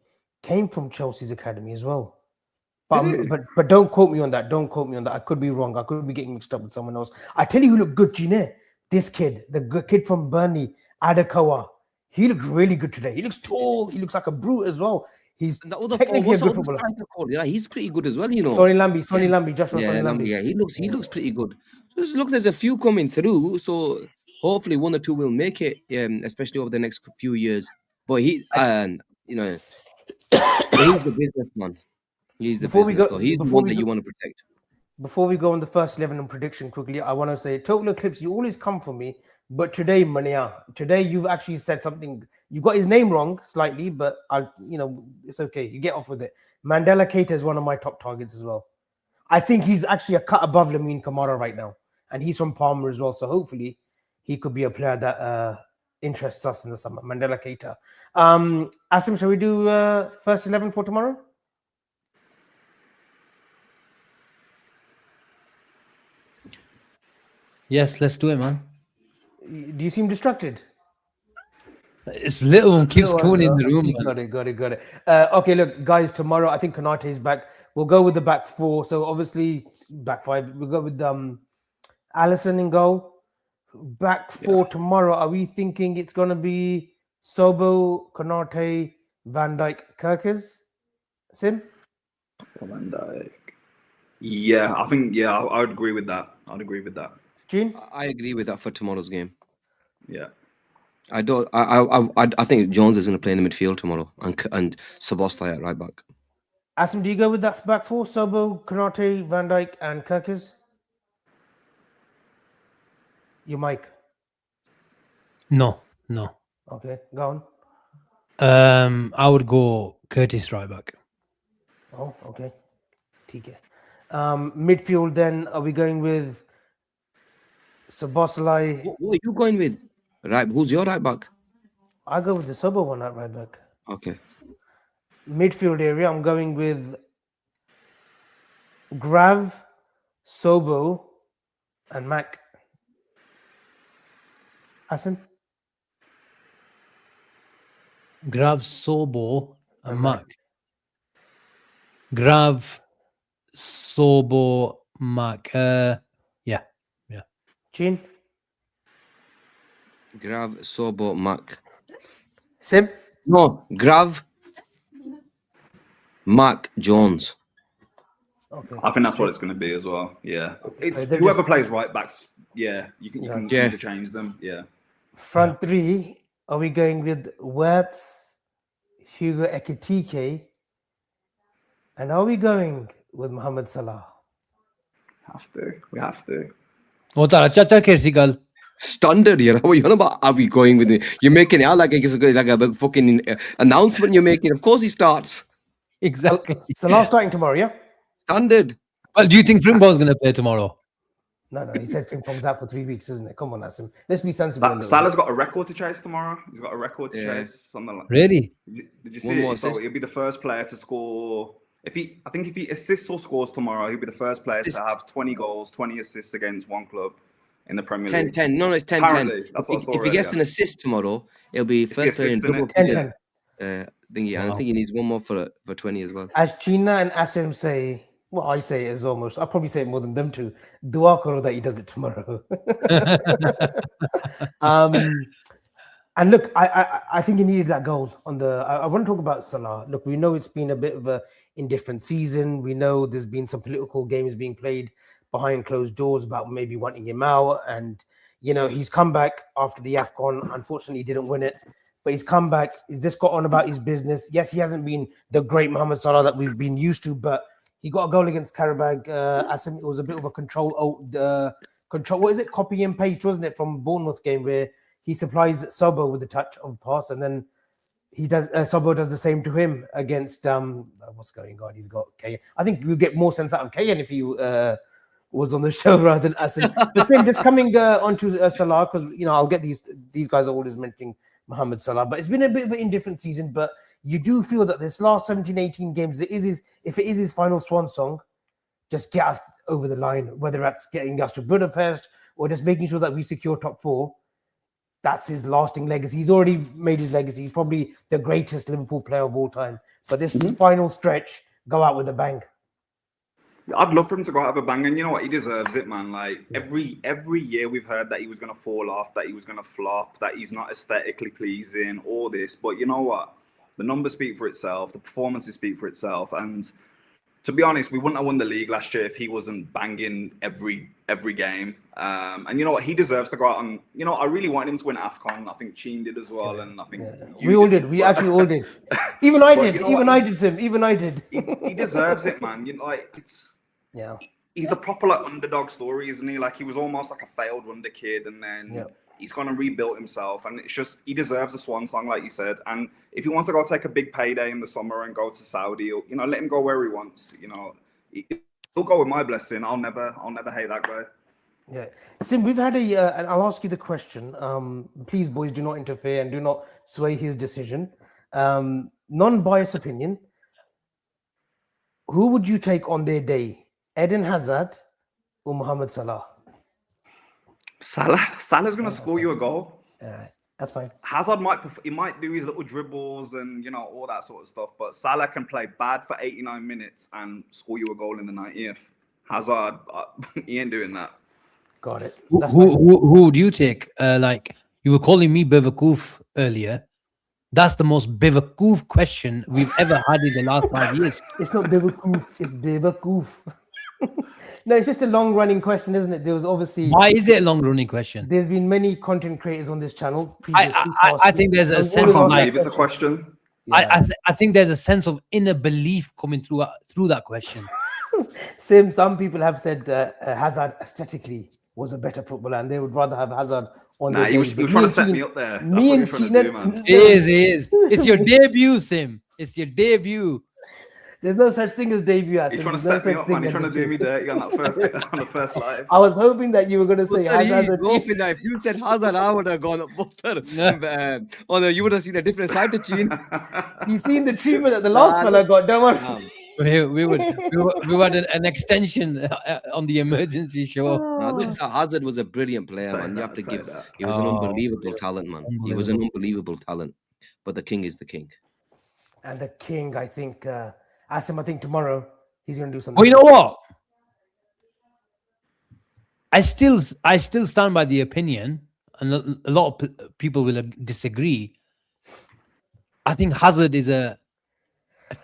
B: came from Chelsea's academy as well. But don't quote me on that. Don't quote me on that. I could be wrong. I could be getting mixed up with someone else. I tell you who looked good, Gine. This kid, the good kid from Burnley, Adakawa. He looked really good today. He looks tall. He looks like a brute as well. He's technically a good footballer.
C: Yeah, he's pretty good as well,
B: Sonny Lamby, Joshua Sonny Lamby.
C: Yeah, he looks pretty good. Just look, there's a few coming through, so hopefully one or two will make it, especially over the next few years. But he's the businessman. He's the business, though. He's the one that you want to protect.
B: Before we go on the first 11 and prediction quickly, I want to say, Total Eclipse, you always come for me. But today, Mania, you've actually said something. You got his name wrong slightly, but it's okay. You get off with it. Mandela Keita is one of my top targets as well. I think he's actually a cut above Lamine Kamara right now. And he's from Palmer as well. So hopefully he could be a player that interests us in the summer. Mandela Keita. Asim, shall we do first 11 for tomorrow?
E: Yes, let's do it, man.
B: Do you seem distracted?
E: It's little one keeps going in the room.
B: You got it. Okay, look, guys, tomorrow I think Konate is back. We'll go with the back four. So obviously back five. We'll go with Allison in goal. Back four tomorrow. Are we thinking it's gonna be Sobo, Konate, Van Dijk, Kirkers? Sim?
D: Van Dijk. Yeah, I think I would agree with that. I'd agree with that.
B: Gene?
C: I agree with that for tomorrow's game.
D: Yeah.
C: I don't. I think Jones is going to play in the midfield tomorrow, and Szoboszlai at right back.
B: Asim, do you go with that back four? Sobo, Konate, Van Dijk, and Kirkers? Your mic.
E: No.
B: Okay, go on.
E: I would go Curtis right back.
B: Oh, okay. TK. Midfield then, are we going with Szoboszlai?
C: What are you going with? Right, who's your right back?
B: I'll go with the Sobo one at right back.
C: Okay.
B: Midfield area, I'm going with Grav, Sobo, and Mac. Asim?
E: Grav, Sobo, and Mac. Grav, Sobo, Mac. Yeah.
B: Gene?
C: Grav, Sobo, Mac.
B: Sim?
C: No, Grav, Mac, Jones.
B: Okay.
D: I think that's what it's going to be as well. Yeah. It's
B: So they're
D: whoever plays right backs. Yeah, you can
C: Yeah.
D: interchange them. Yeah.
B: Front three, are we going with Wirtz, Hugo Ekitike, and are we going with Mohamed Salah?
D: We have to.
E: What are you
C: Standard here. What are you on about? Are we going with it? You're making it out like a big fucking announcement you're making. Of course he starts.
E: Exactly.
B: Salah starting tomorrow, yeah?
C: Standard.
E: Well, do you think Frimpong's going to play tomorrow?
B: No, he said Frimpong's out for 3 weeks, isn't it? Come on, Asim. Let's be sensible. a little
D: Salah's
B: bit.
D: got a record to chase tomorrow. He's got a record to chase. Something like
E: Really?
D: Did you see
C: One more
D: it? So
C: assist.
D: he'll be the first player to score. I think if he assists or scores tomorrow, he'll be the first player
C: Assist.
D: to have 20 goals, 20 assists against one club in the Premier
C: 10
D: League.
C: 10. No, it's 10
D: Apparently,
C: 10.
D: that's what I saw
C: If he gets
D: earlier.
C: an assist tomorrow, it'll be
D: It's the
C: first player in
D: assist, innit?
C: double
B: 10
C: figures,
B: 10.
C: thingy. And I
E: Wow.
C: think he needs one more for 20 as well.
B: As China and Asim say, well, I say it as almost, I'll probably say it more than them two. Dua karo that he does it tomorrow. And look, I think he needed that goal on the. I want to talk about Salah. Look, we know it's been a bit of a indifferent season. We know there's been some political games being played behind closed doors about maybe wanting him out. And, you know, he's come back after the AFCON. Unfortunately, he didn't win it, but he's come back. He's just got on about his business. Yes, he hasn't been the great Mohamed Salah that we've been used to, but he got a goal against Karabag. Asim, it was a bit of a control. What is it? Copy and paste, wasn't it, from Bournemouth game where he supplies Sobo with the touch of pass, and then he does. Sobo does the same to him against what's going on? He's got Kayan. I think we'll get more sense out of Kayan if he was on the show rather than Asim. But same, just coming onto Salah, because you know I'll get these guys are always mentioning Mohamed Salah, but it's been a bit of an indifferent season. But you do feel that this last 17, 18 games, if it is his final swan song, just get us over the line, whether that's getting us to Budapest or just making sure that we secure top four. That's his lasting legacy. He's already made his legacy. He's probably the greatest Liverpool player of all time. But this final stretch, go out with a bang.
D: I'd love for him to go out of a bang, and you know what? He deserves it, man. Like every year we've heard that he was going to fall off, that he was going to flop, that he's not aesthetically pleasing, all this. But you know what? The numbers speak for itself. The performances speak for itself. And to be honest, we wouldn't have won the league last year if he wasn't banging every game. And you know what? He deserves to go out and, you know, I really wanted him to win AFCON. I think Cheen did as well. And I think
B: we all did. We actually all did. Even I did.
D: You know
B: Even
D: what?
B: I did, Sim. Even I did.
D: He deserves it, man. You know, like he's the proper like underdog story, isn't he? Like he was almost like a failed wonder kid, and then he's gone and rebuilt himself, and it's just he deserves a swan song, like you said. And if he wants to go take a big payday in the summer and go to Saudi, or, you know, let him go where he wants. You know, he'll go with my blessing. I'll never hate that guy.
B: Yeah. Sim, we've had and I'll ask you the question. Please, boys, do not interfere and do not sway his decision. Non-biased opinion. Who would you take on their day? Eden Hazard or Mohamed Salah?
D: Salah's gonna score you a goal.
B: All right, that's fine.
D: Hazard might do his little dribbles and all that sort of stuff, but Salah can play bad for 89 minutes and score you a goal in the 90th. Hazard, he ain't doing that.
B: Got it.
E: Who would you take? Like you were calling me Bevakoof earlier. That's the most Bevakoof question we've ever had in the last 5 years.
B: It's not Bevakoof, it's Bevakoof. No, it's just a long-running question, isn't it? There was obviously.
E: Why is it a long-running question?
B: There's been many content creators on this channel
E: I think there's a
D: I
E: sense of
D: can't
E: like.
D: believe it's a question.
B: Yeah.
E: I think there's a sense of inner belief coming through that question.
B: Some people have said Hazard aesthetically was a better footballer, and they would rather have Hazard on
D: Nah,
B: their
D: he was
B: day. But
D: trying
B: me
D: to set
B: and
D: me
B: Gene-
D: up there. That's
B: Me
D: what
B: and
D: he was trying
B: Gene-
D: to do, man.
E: It is. It's your debut, Sim. It's your debut.
B: There's no such thing as debut. Asim.
D: He's trying to
B: There's
D: set me
B: no
D: up,
B: such
D: man. He's
B: thing
D: trying
B: as
D: to do me
B: debut.
D: dirty on the first live.
B: I was hoping that you were going to say Hazard.
C: If you said Hazard, I would have gone up Butter. Oh no, you would have seen a different side to Gene.
B: You've seen the treatment that the last fella got, don't worry.
E: We had an extension on the emergency show.
C: No, Hazard was a brilliant player, man. You have to give. He was an unbelievable talent, man. He was an unbelievable talent. But the king is the king.
B: And the king, I think, Asim, I think tomorrow he's going to do something.
E: Well, you know what? I still stand by the opinion, and a lot of people will disagree. I think Hazard is a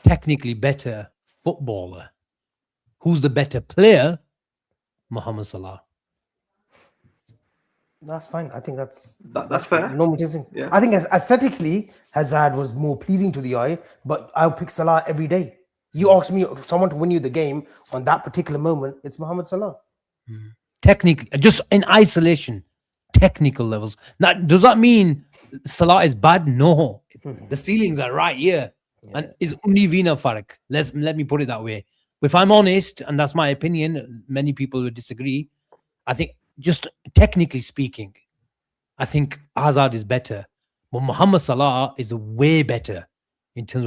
E: technically better footballer. Who's the better player? Mohamed Salah.
B: That's fine. I think that's
D: fair.
B: normal thing.
D: Yeah.
B: I think aesthetically, Hazard was more pleasing to the eye, but I'll pick Salah every day. You ask me someone to win you the game on that particular moment, it's Mohamed Salah.
E: Technically, just in isolation, technical levels. Now, does that mean Salah is bad? No. The ceilings are right here. And is Univina Farak. Let me put it that way. If I'm honest, and that's my opinion, many people will disagree. I think just technically speaking, I think Hazard is better. But Mohamed Salah is way better in terms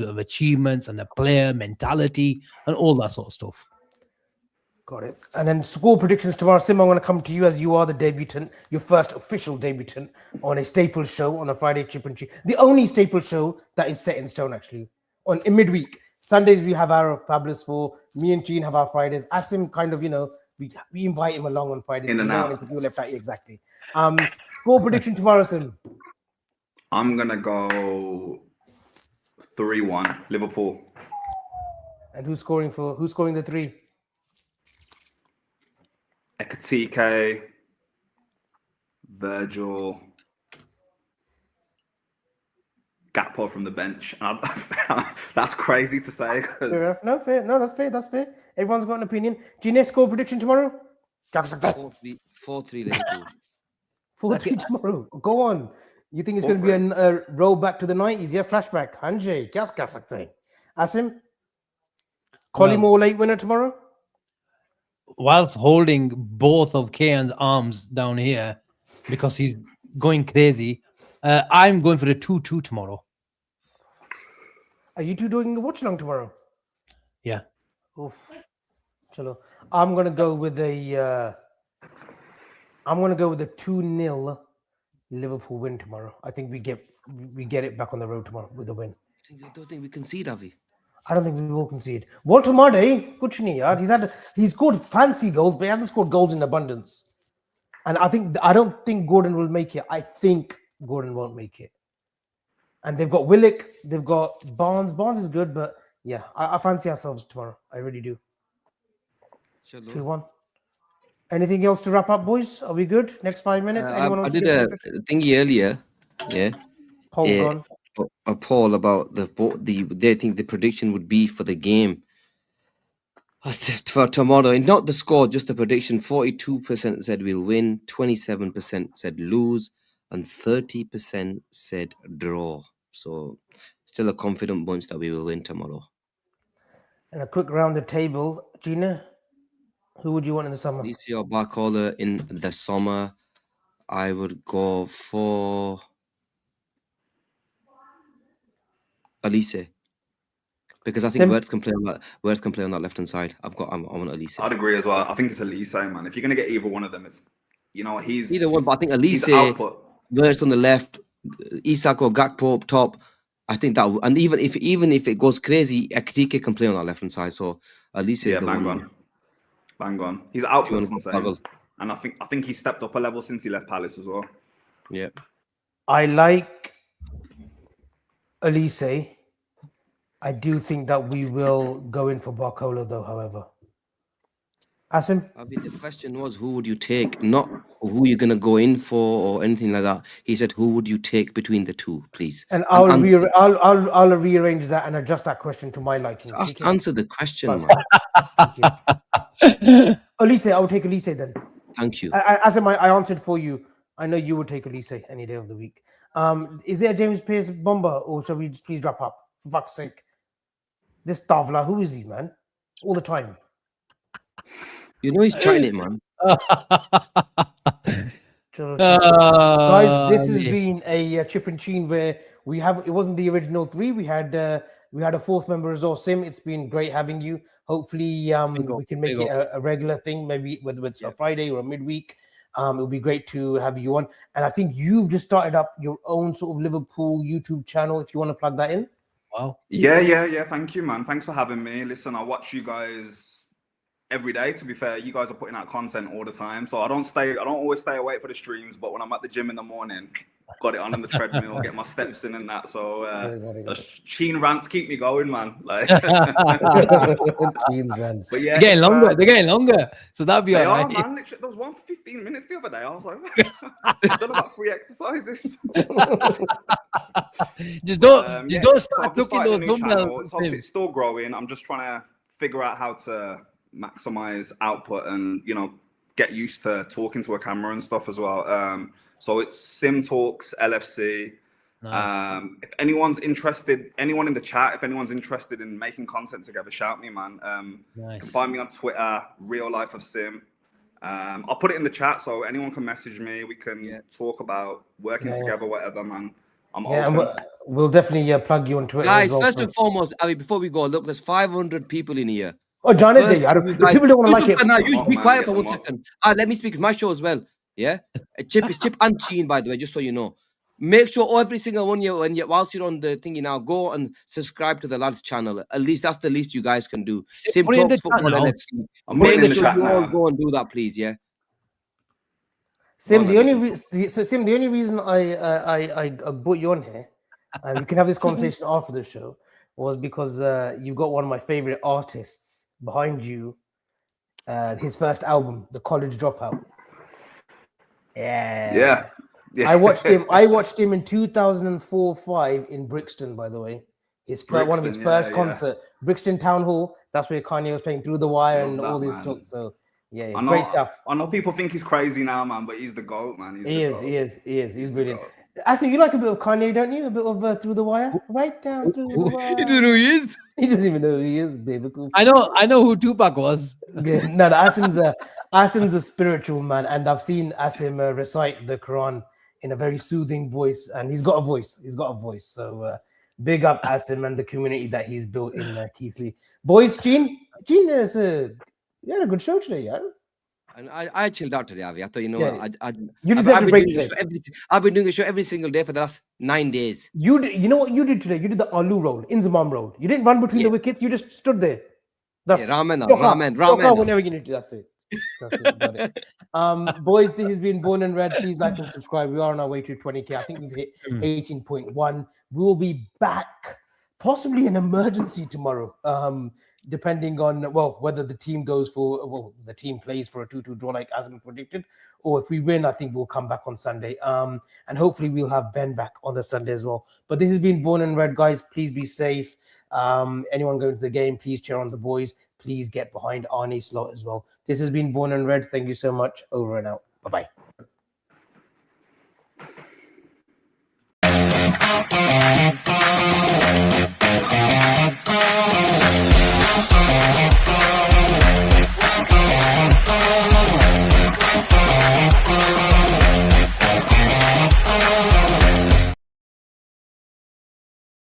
E: of achievements and the player mentality and all that sort of stuff.
B: Got it. And then score predictions tomorrow. Sim, I'm going to come to you as you are the debutant, your first official debutant on a staple show on a Friday Chip and Cheese. The only staple show that is set in stone, actually, in midweek. Sundays, we have our Fabulous Four. Me and Gene have our Fridays. Asim kind of, we invite him along on Fridays.
D: In and out.
B: If you left out, exactly. Score prediction tomorrow, Sim.
D: I'm going to go 3-1 Liverpool.
B: And who's scoring the three?
D: Ekatike, Virgil, Gakpo from the bench. That's crazy to say.
B: Fair. No, fair. No, that's fair. That's fair. Everyone's got an opinion. Gene, score prediction tomorrow?
C: 4-3 Liverpool.
B: 4-3 tomorrow. Go on. You think it's going to be a roll back to the 90s? Yeah, flashback. Hanjay, kya kar sakte hain? Asim? Collymore late winner tomorrow?
E: Whilst holding both of Kayan's arms down here because he's going crazy, I'm going for a 2-2 tomorrow.
B: Are you two doing a watch along tomorrow?
E: Yeah.
B: Oof. Chalo. I'm gonna go with a 2-0 Liverpool win tomorrow. I think we get it back on the road tomorrow with a win.
C: I don't think we concede, Avi.
B: I don't think we will concede. Walter Made, kuch nahi yaar. He's scored fancy goals, but he hasn't scored goals in abundance. And I don't think Gordon will make it. I think Gordon won't make it. And they've got Willock, they've got Barnes. Barnes is good, but yeah, I fancy ourselves tomorrow. I really do. 2-1. Anything else to wrap up, boys? Are we good? Next 5 minutes? Anyone
C: I
B: wants
C: did
B: to
C: a
B: get
C: thingy earlier. Yeah.
B: poll gone?
C: A poll about they think the prediction would be for the game for tomorrow, and not the score, just the prediction. 42% said we'll win, 27% said lose, and 30% said draw. So still a confident bunch that we will win tomorrow.
B: And a quick round the table. Gina, Who would you want in the summer?
C: Alicia or Barcola in the summer. I would go for Alice. Because I think
B: Sim?
C: Words can play on that left hand side. I want Alice.
D: I'd agree as well. I think it's Elise, man. If you're gonna get either one of them, it's he's
C: Either one, but I think
D: he's
C: Alice,
D: output.
C: Words on the left, Isak or Gakpo up top. I think that, and even if it goes crazy, Ekitike can play on that left hand side. So Alice is the
D: bang
C: one.
D: Bang on. His output's insane.
C: Struggle.
D: And I think he's stepped up a level since he left Palace as well.
C: Yeah.
B: I like Elise. I do think that we will go in for Barcola, though, however. Asim?
C: I mean, the question was, who would you take? Not who you're going to go in for or anything like that. He said, who would you take between the two, please?
B: And I'll rearrange that and adjust that question to my liking.
C: Just answer the question,
B: Plus.
C: man.
B: Elise, I would take Elise then.
C: Thank you.
B: Asim, I answered for you. I know you would take Elise any day of the week. Is there a James Pearce bomber, or shall we just please wrap up? For fuck's sake. This Tavla, who is he, man? All the time.
C: You know he's trying it, man.
B: Guys, this has been a chip and chin where it wasn't the original three. We had a fourth member as well, Sim. It's been great having you. Hopefully we can make it a regular thing, maybe whether it's a Friday or a midweek. It would be great to have you on. And I think you've just started up your own sort of Liverpool YouTube channel, if you want to plug that in.
E: Wow.
D: Yeah. Thank you, man. Thanks for having me. Listen, I watch you guys every day. To be fair, you guys are putting out content all the time, so I don't always stay awake for the streams, but when I'm at the gym in the morning, got it on the treadmill, get my steps in and that. So Sheen rants keep me going, man. Like
B: But
E: They're
B: yeah,
E: getting longer. So that'd be all right.
D: Man. Literally, there was one for 15 minutes the other day. I was like, I've done about 3 exercises.
E: just don't start looking those dumbbells.
D: It's still growing. I'm just trying to figure out how to maximize output and get used to talking to a camera and stuff as well. So it's Sim Talks LFC. Nice. If anyone's interested, anyone in the chat, if anyone's interested in making content together, shout me, man.
E: Nice.
D: You can find me on Twitter, Real Life of Sim. I'll put it in the chat so anyone can message me. We can talk about working together, whatever, man. I'm open.
B: We'll definitely plug you on Twitter.
C: Guys, first and foremost, Ali, before we go, look, there's 500 people in here.
B: Oh, John, people don't want to like it.
C: Now, you be quiet for 1 second. Let me speak. It's my show as well. Yeah, it's Chip and Sheen, by the way, just so you know. Make sure every single one whilst you're on the thingy now, go and subscribe to the lads' channel. At least that's the least you guys can do. Sim Talks Football LFC. Make sure you all go and do that, please. Yeah.
B: Sim, the only reason I brought you on here, and we can have this conversation after the show, was because you got one of my favorite artists behind you. His first album, The College Dropout.
D: Yeah.
B: I watched him in 2004-05 in Brixton, by the way. One of his first concert, Brixton Town Hall. That's where Kanye was playing Through the Wire and all this talk. So great stuff.
D: I know people think he's crazy now, man, but he's the GOAT, man. He is. He's
B: brilliant. Asim, you like a bit of Kanye, don't you? A bit of Through the Wire? Right down through the wire.
E: You don't know who he is?
B: He doesn't even know who he is, baby.
E: I know who Tupac was.
B: No, Asim's a spiritual man, and I've seen Asim recite the Quran in a very soothing voice, and he's got a voice. So big up Asim and the community that he's built in Keithley. Boys, Gene, you had a good show today, yeah?
C: And I chilled out today, Avi. I thought, I've been doing a show every single day for the last 9 days.
B: You know what you did today? You did the Alu roll, Inzamam roll. You didn't run between the wickets. You just stood there. That's
C: ramen.
B: Whenever you need to. That's it. Got it. Boys, this has been Born and Red. Please like and subscribe. We are on our way to 20K. I think we've hit 18.1. We will be back, possibly an emergency tomorrow. Depending on whether the team the team plays for a 2-2 draw like Asim predicted, or if we win, I think we'll come back on Sunday. And hopefully we'll have Ben back on the Sunday as well. But this has been Born and Red, guys. Please be safe. Anyone going to the game, please cheer on the boys. Please get behind Arnie Slot as well. This has been Born and Red. Thank you so much. Over and out. Bye-bye.